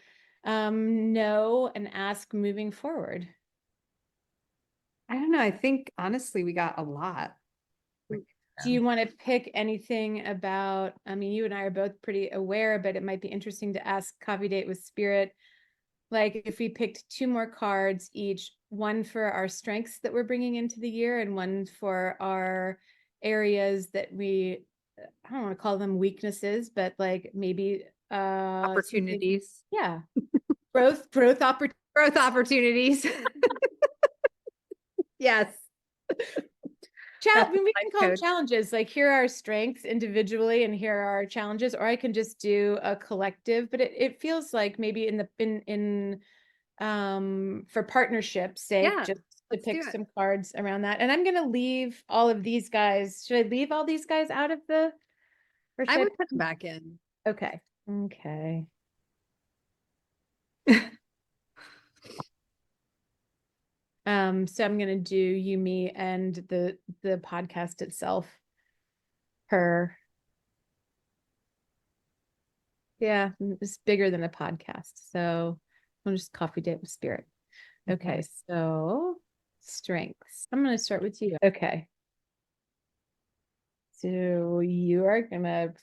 Speaker 1: know and ask moving forward?
Speaker 2: I don't know. I think honestly, we got a lot.
Speaker 1: Do you want to pick anything about, I mean, you and I are both pretty aware, but it might be interesting to ask Coffee Date with Spirit. Like if we picked two more cards each, one for our strengths that we're bringing into the year and one for our areas that I don't want to call them weaknesses, but like maybe
Speaker 2: Opportunities.
Speaker 1: yeah, growth opportunities.
Speaker 2: Growth opportunities. Yes.
Speaker 1: I
Speaker 2: That's
Speaker 1: mean, we
Speaker 2: my
Speaker 1: can call them
Speaker 2: code.
Speaker 1: challenges. Like here are our strengths individually, and here are our challenges. Or I can just do a collective. But it feels like maybe in for partnership's sake,
Speaker 2: Yeah,
Speaker 1: just to
Speaker 2: let's do
Speaker 1: pick
Speaker 2: it.
Speaker 1: some cards around that. And I'm gonna leave all of these guys. Should I leave all these guys out of the, or
Speaker 2: I
Speaker 1: should I
Speaker 2: would
Speaker 1: put
Speaker 2: put them
Speaker 1: them?
Speaker 2: back in.
Speaker 1: Okay. Okay. So I'm gonna do you, me, and the podcast itself per Yeah, it's bigger than a podcast. So I'm just coffee date with spirit. Okay, so strengths. I'm going to start with you. Okay. So you are gonna,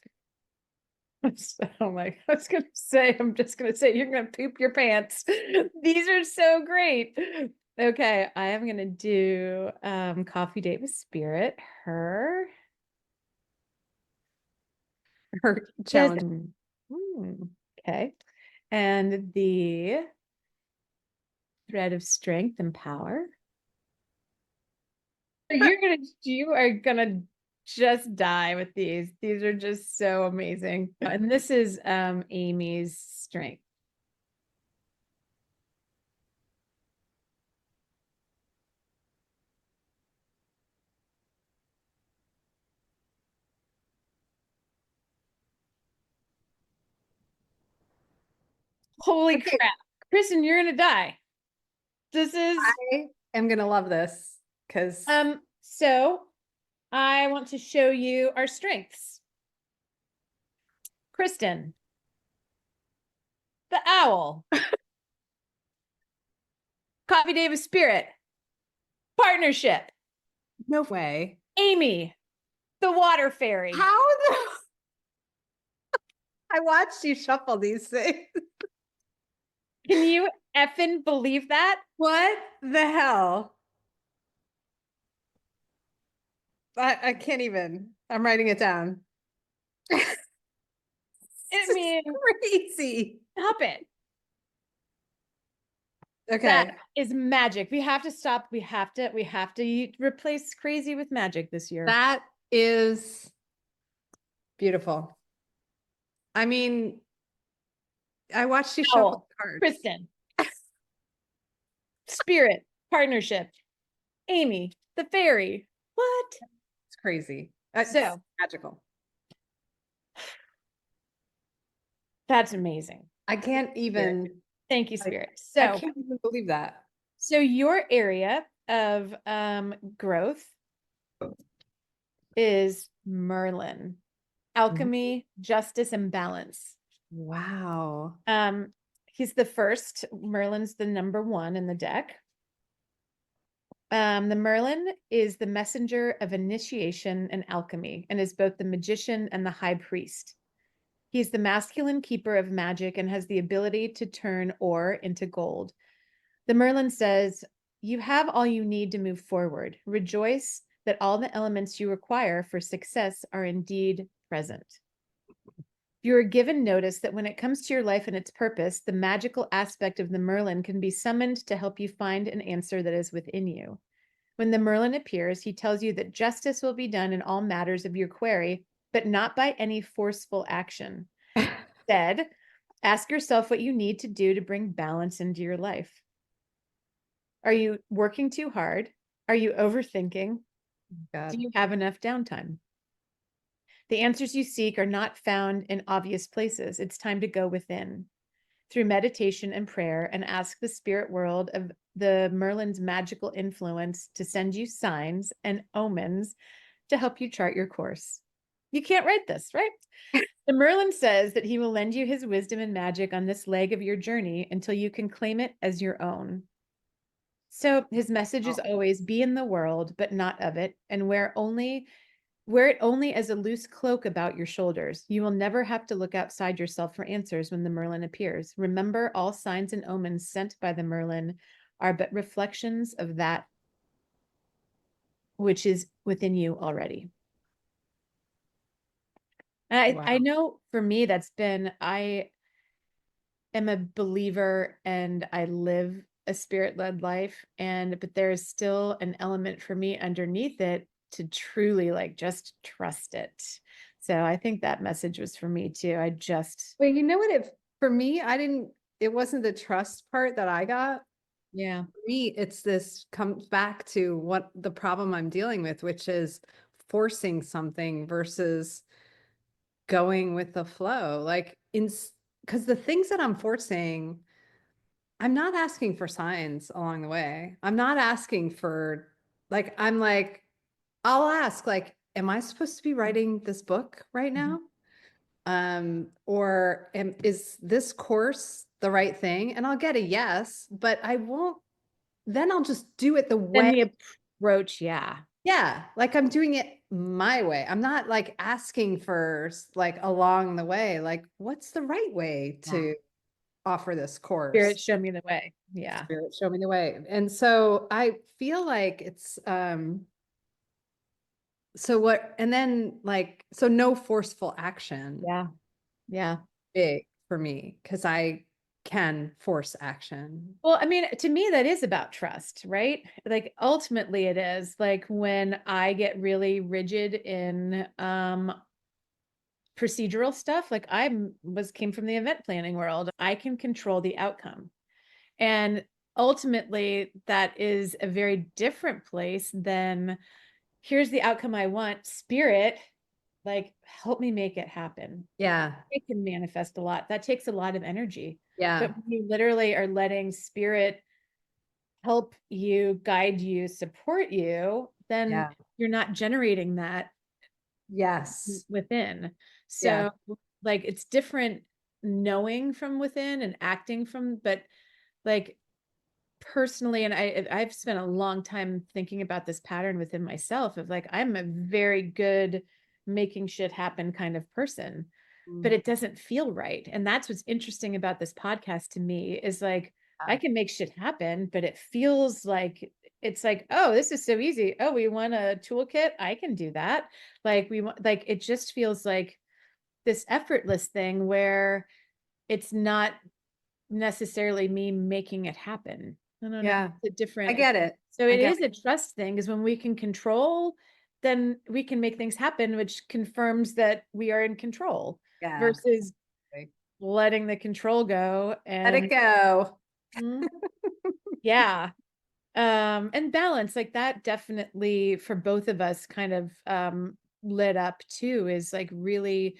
Speaker 1: oh my, I was gonna say, I'm just gonna say you're gonna poop your pants. These are so great. Okay, I am gonna do coffee date with spirit. Her
Speaker 2: Her
Speaker 1: says,
Speaker 2: challenge.
Speaker 1: okay. And the thread of strength and power. You are gonna just die with these. These are just so amazing. And this is Amy's strength. Holy
Speaker 2: Okay,
Speaker 1: crap. Kristen, you're gonna die. This is
Speaker 2: I am gonna love this because
Speaker 1: so I want to show you our strengths. Kristen, the owl, coffee Davis spirit, partnership,
Speaker 2: no way.
Speaker 1: Amy, the water fairy.
Speaker 2: How the I watched you shuffle these things.
Speaker 1: Can you effing believe that?
Speaker 2: What the hell? I can't even. I'm writing it down.
Speaker 1: I
Speaker 2: This is
Speaker 1: mean,
Speaker 2: crazy.
Speaker 1: stop it. That
Speaker 2: Okay.
Speaker 1: is magic. We have to stop. We have to replace crazy with magic this year.
Speaker 2: That is beautiful. I mean, I watched you shuffle
Speaker 1: Owl,
Speaker 2: cards.
Speaker 1: Kristen, spirit, partnership, Amy, the fairy. What?
Speaker 2: It's crazy. It's
Speaker 1: So
Speaker 2: magical.
Speaker 1: that's amazing.
Speaker 2: I can't
Speaker 1: Spirit.
Speaker 2: even,
Speaker 1: Thank you,
Speaker 2: like,
Speaker 1: Spirit.
Speaker 2: I
Speaker 1: So,
Speaker 2: can't even believe that.
Speaker 1: so your area of growth is Merlin, alchemy, justice, and balance.
Speaker 2: Wow.
Speaker 1: Um, he's the first. Merlin's the number one in the deck. The Merlin is the messenger of initiation and alchemy, and is both the magician and the high priest. He's the masculine keeper of magic and has the ability to turn ore into gold. The Merlin says, "You have all you need to move forward. Rejoice that all the elements you require for success are indeed present." You are given notice that when it comes to your life and its purpose, the magical aspect of the Merlin can be summoned to help you find an answer that is within you. When the Merlin appears, he tells you that justice will be done in all matters of your query, but not by any forceful action. Instead, ask yourself what you need to do to bring balance into your life. Are you working too hard? Are you overthinking? Do
Speaker 2: God.
Speaker 1: you have enough downtime? The answers you seek are not found in obvious places. It's time to go within through meditation and prayer and ask the spirit world of the Merlin's magical influence to send you signs and omens to help you chart your course. You can't write this, right? The Merlin says that he will lend you his wisdom and magic on this leg of your journey until you can claim it as your own. So his message is
Speaker 2: Oh,
Speaker 1: always be in the world, but not of it, and wear it only as a loose cloak about your shoulders. You will never have to look outside yourself for answers when the Merlin appears. Remember, all signs and omens sent by the Merlin are but reflections of that which is within you already. I
Speaker 2: wow.
Speaker 1: know for me that's been I am a believer and I live a spirit-led life, and but there is still an element for me underneath it to truly like just trust it. So I think that message was for me too. I just
Speaker 2: Well, you know what? If for me, it wasn't the trust part that I got.
Speaker 1: yeah.
Speaker 2: For me, it's this comes back to what the problem I'm dealing with, which is forcing something versus going with the flow. Like in because the things that I'm forcing, I'm not asking for signs along the way. I'm not asking for I'm like, I'll ask, like, am I supposed to be writing this book right
Speaker 1: Mhm.
Speaker 2: now? Is this course the right thing? And I'll get a yes, but I won't, then I'll just do it the
Speaker 1: Then
Speaker 2: way.
Speaker 1: the approach, yeah.
Speaker 2: Yeah, like I'm doing it my way. I'm not like asking for like along the way, like what's the right way
Speaker 1: Yeah.
Speaker 2: to offer this
Speaker 1: Spirit,
Speaker 2: course?
Speaker 1: show me the way. Yeah.
Speaker 2: Spirit, show me the way. And so I feel like it's so what, and then like, so no forceful action
Speaker 1: Yeah. Yeah.
Speaker 2: big for me because I can force action.
Speaker 1: Well, I mean, to me, that is about trust, right? Like ultimately it is like when I get really rigid in procedural stuff, like came from the event planning world. I can control the outcome. And ultimately that is a very different place than here's the outcome I want, spirit, like help me make it happen.
Speaker 2: Yeah.
Speaker 1: It can manifest a lot. That takes a lot of energy. But
Speaker 2: Yeah.
Speaker 1: when you literally are letting spirit help you, guide you, support you, then
Speaker 2: Yeah.
Speaker 1: you're not generating that
Speaker 2: Yes.
Speaker 1: within.
Speaker 2: Yeah.
Speaker 1: So, like, it's different knowing from within and acting from, but like personally, and I've spent a long time thinking about this pattern within myself of like, I'm a very good making shit happen kind of person, but
Speaker 2: Mm.
Speaker 1: it doesn't feel right. And that's what's interesting about this podcast to me is like, I
Speaker 2: Yeah.
Speaker 1: can make shit happen, but it feels like it's like, oh, this is so easy. Oh, we want a toolkit. I can do that. Like we want, like, it just feels like this effortless thing where it's not necessarily me making it happen. I don't know.
Speaker 2: Yeah.
Speaker 1: It's a
Speaker 2: I
Speaker 1: different,
Speaker 2: get it.
Speaker 1: so
Speaker 2: I
Speaker 1: it
Speaker 2: get
Speaker 1: is a trust thing is when we can control, then we can make things happen, which confirms that we are in control
Speaker 2: Yeah.
Speaker 1: versus letting the control go
Speaker 2: Let
Speaker 1: and
Speaker 2: it go.
Speaker 1: mm, yeah. And balance like that definitely for both of us kind of lit up too is like really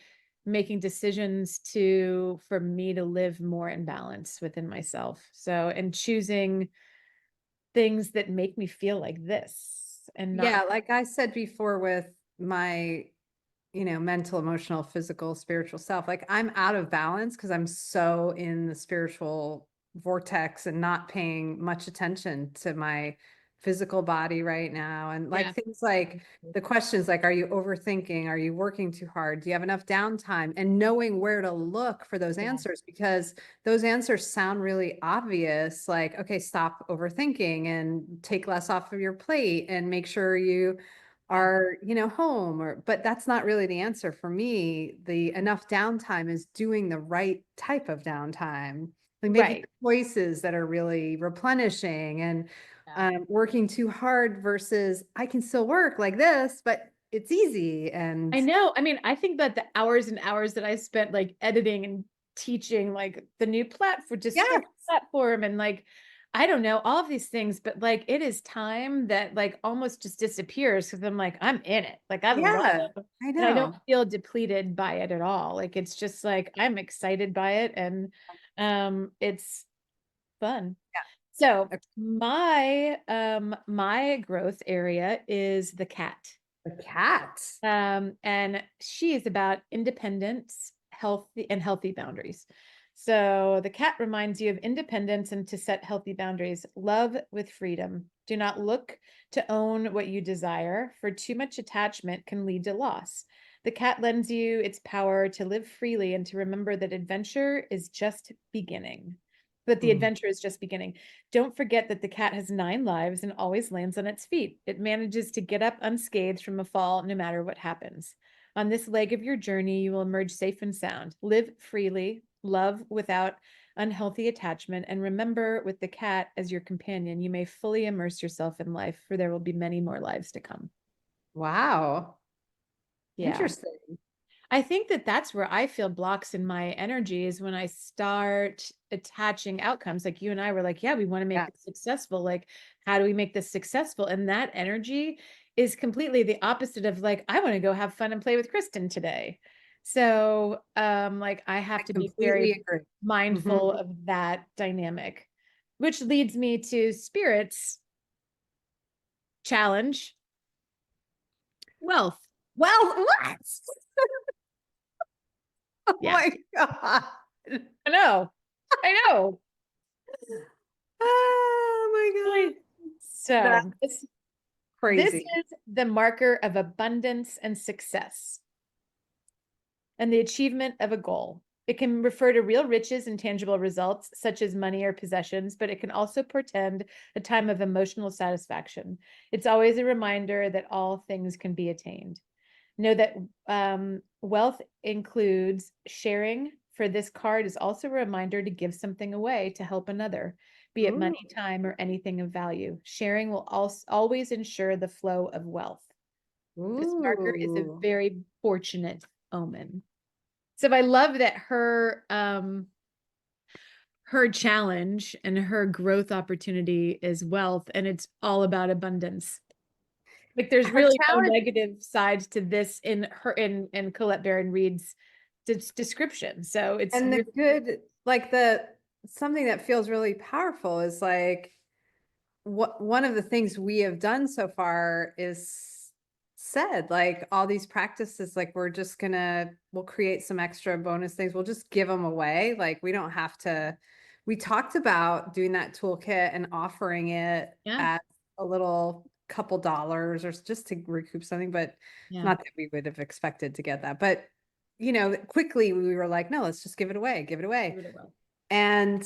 Speaker 1: making decisions to for me to live more in balance within myself. So and choosing things that make me feel like this and not
Speaker 2: Yeah, like I said before with my, mental, emotional, physical, spiritual self, like I'm out of balance because I'm so in the spiritual vortex and not paying much attention to my physical body right now. And like
Speaker 1: yeah.
Speaker 2: things like the questions like, are you overthinking? Are you working too hard? Do you have enough downtime? And knowing where to look for those
Speaker 1: Yeah.
Speaker 2: answers because those answers sound really obvious. Like, okay, stop overthinking and take less off of your plate and make sure you
Speaker 1: Yeah.
Speaker 2: are, home but that's not really the answer for me. The enough downtime is doing the right type of downtime, like making
Speaker 1: Right.
Speaker 2: choices that are really replenishing and
Speaker 1: Yeah.
Speaker 2: working too hard versus I can still work like this, but it's easy
Speaker 1: I
Speaker 2: and
Speaker 1: know. I mean, I think that the hours and hours that I spent like editing and teaching like the new platform,
Speaker 2: yes,
Speaker 1: discover platform and like I don't know, all of these things, but like it is time that like almost just disappears because I'm like, I'm in it. Like I love
Speaker 2: yeah,
Speaker 1: it.
Speaker 2: I
Speaker 1: And I don't
Speaker 2: know.
Speaker 1: feel depleted by it at all. Like it's just like I'm excited by it and it's fun. So
Speaker 2: Yeah.
Speaker 1: my growth area is the cat.
Speaker 2: The cat.
Speaker 1: And she is about independence, healthy boundaries. So the cat reminds you of independence and to set healthy boundaries. Love with freedom. Do not look to own what you desire, for too much attachment can lead to loss. The cat lends you its power to live freely and to remember that adventure is just beginning. But the
Speaker 2: Mm.
Speaker 1: adventure is just beginning. Don't forget that the cat has 9 lives and always lands on its feet. It manages to get up unscathed from a fall no matter what happens. On this leg of your journey, you will emerge safe and sound. Live freely, love without unhealthy attachment, and remember with the cat as your companion, you may fully immerse yourself in life, for there will be many more lives to come.
Speaker 2: Wow,
Speaker 1: Yeah.
Speaker 2: interesting.
Speaker 1: I think that that's where I feel blocks in my energy is when I start attaching outcomes. Like you and I were like, yeah, we want to make
Speaker 2: Yeah.
Speaker 1: this successful. Like, how do we make this successful? And that energy is completely the opposite of like, I want to go have fun and play with Kristen today. So, like I
Speaker 2: I
Speaker 1: have to be
Speaker 2: completely
Speaker 1: very
Speaker 2: agree. Mhm.
Speaker 1: mindful of that dynamic, which leads me to spirits challenge, wealth.
Speaker 2: Well, what?
Speaker 1: Yeah,
Speaker 2: my God.
Speaker 1: I know. I know.
Speaker 2: Oh my
Speaker 1: Really.
Speaker 2: God.
Speaker 1: So
Speaker 2: That's
Speaker 1: this
Speaker 2: crazy.
Speaker 1: is the marker of abundance and success and the achievement of a goal. It can refer to real riches and tangible results, such as money or possessions, but it can also portend a time of emotional satisfaction. It's always a reminder that all things can be attained. Know that wealth includes sharing. For this card is also a reminder to give something away to help another, be it
Speaker 2: Ooh.
Speaker 1: money, time, or anything of value. Sharing will also always ensure the flow of wealth. This marker is a
Speaker 2: Ooh.
Speaker 1: very fortunate omen. So I love that her challenge and her growth opportunity is wealth, and it's all about abundance. Like there's
Speaker 2: Her
Speaker 1: really no
Speaker 2: challenge
Speaker 1: negative side to this in her in Colette Baron Reed's description. So it's
Speaker 2: and the
Speaker 1: really,
Speaker 2: good, like something that feels really powerful is like what one of the things we have done so far is said like all these practices, like we'll create some extra bonus things. We'll just give them away. Like we don't have to, we talked about doing that toolkit and offering it
Speaker 1: yeah,
Speaker 2: at a little couple dollars or just to recoup something, but
Speaker 1: yeah,
Speaker 2: not that we would have expected to get that. But quickly we were like, no, let's just give it away, give it away.
Speaker 1: really well.
Speaker 2: And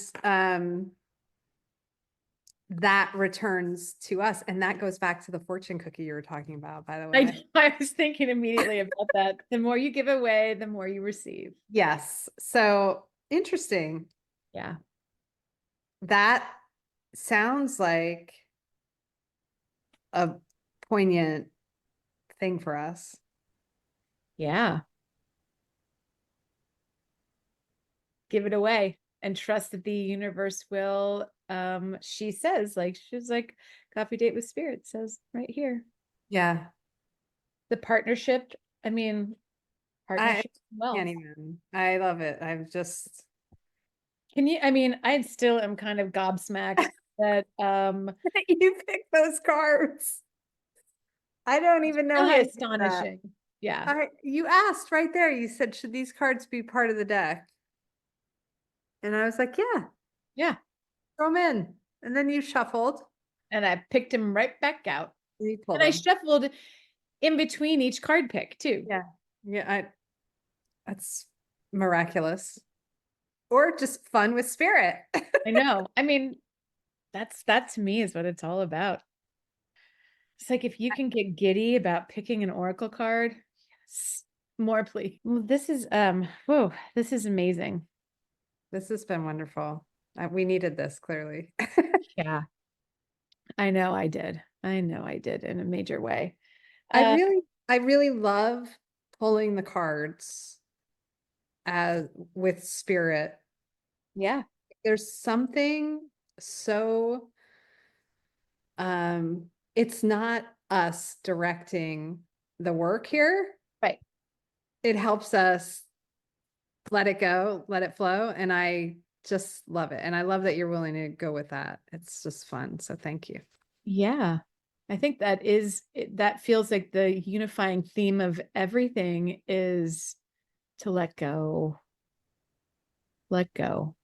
Speaker 2: that returns to us. And that goes back to the fortune cookie you were talking about, by the way.
Speaker 1: I was thinking immediately about that. The more you give away, the more you receive.
Speaker 2: Yes. So interesting.
Speaker 1: Yeah.
Speaker 2: That sounds like a poignant thing for us.
Speaker 1: Yeah. Give it away and trust that the universe will she says, like she's like coffee date with spirit says right here.
Speaker 2: Yeah.
Speaker 1: The partnership, I mean,
Speaker 2: I
Speaker 1: partnership
Speaker 2: can't
Speaker 1: wealth.
Speaker 2: even. I love it. I'm just
Speaker 1: Can you, I mean, I still am kind of gobsmacked that
Speaker 2: you picked those cards. I don't
Speaker 1: it's
Speaker 2: even know how
Speaker 1: really
Speaker 2: you did that.
Speaker 1: astonishing. Yeah.
Speaker 2: You asked right there. You said, should these cards be part of the deck? And I was like, yeah,
Speaker 1: Yeah.
Speaker 2: throw them in. And then you shuffled
Speaker 1: And I picked him right back out.
Speaker 2: and you pulled
Speaker 1: And I
Speaker 2: them.
Speaker 1: shuffled in between each card pick too.
Speaker 2: Yeah. Yeah. That's miraculous. Or just fun with spirit.
Speaker 1: I know. I mean, that to me is what it's all about. It's like if you can get giddy about picking an oracle card, yes, more please. Well, this is whoa, this is amazing.
Speaker 2: This has been wonderful. We needed this clearly.
Speaker 1: Yeah, I know I did. I know I did in a major way.
Speaker 2: I
Speaker 1: Uh
Speaker 2: really, I really love pulling the cards as with spirit.
Speaker 1: yeah,
Speaker 2: There's something so it's not us directing the work here.
Speaker 1: right.
Speaker 2: It helps us let it go, let it flow. And I just love it. And I love that you're willing to go with that. It's just fun. So thank you.
Speaker 1: Yeah. I think that feels like the unifying theme of everything is to let go. Let go.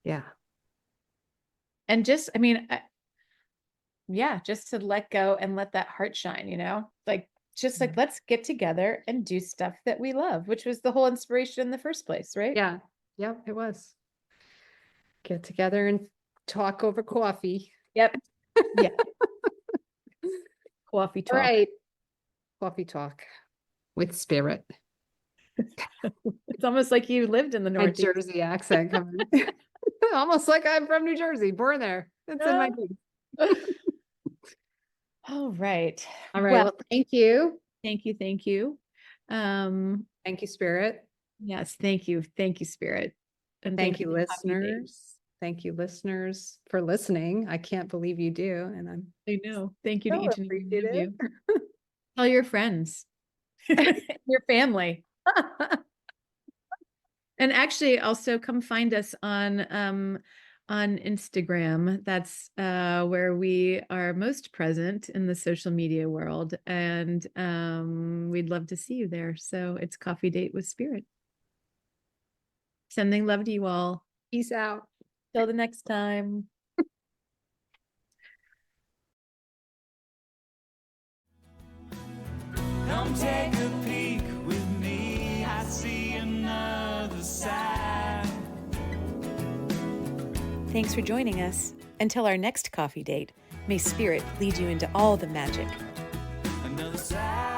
Speaker 2: Yeah.
Speaker 1: And just, I mean, yeah, just to let go and let that heart shine, like just like let's get together and do stuff that we love, which was the whole inspiration in the first place, right?
Speaker 2: Yeah. Yep. It was. Get together and talk over coffee.
Speaker 1: Yep. Yeah. Coffee
Speaker 2: All
Speaker 1: talk.
Speaker 2: right. Coffee talk with spirit.
Speaker 1: It's almost like you lived in the
Speaker 2: My
Speaker 1: Northeast.
Speaker 2: Jersey accent coming. Almost like I'm from New Jersey, born there. It's in my
Speaker 1: Uh,
Speaker 2: genes.
Speaker 1: All right.
Speaker 2: All right.
Speaker 1: Well,
Speaker 2: Well, thank you.
Speaker 1: thank you. Thank you. Um,
Speaker 2: Thank you, Spirit.
Speaker 1: yes, thank you. Thank you, Spirit. And
Speaker 2: Thank
Speaker 1: thank
Speaker 2: you,
Speaker 1: you, Coffee Date.
Speaker 2: listeners. Thank you, listeners, for listening. I can't believe you do. And I'm
Speaker 1: I know. Thank you to
Speaker 2: so
Speaker 1: each and every one of
Speaker 2: appreciative.
Speaker 1: you. Tell your friends, your family. And actually also come find us on Instagram. That's where we are most present in the social media world. And we'd love to see you there. So it's Coffee Date with Spirit. Sending love to you all.
Speaker 2: Peace out.
Speaker 1: Till the next time.
Speaker 3: Come take a peek with me. I see another side.
Speaker 4: Thanks for joining us. Until our next coffee date, may Spirit lead you into all the magic.
Speaker 3: Another side.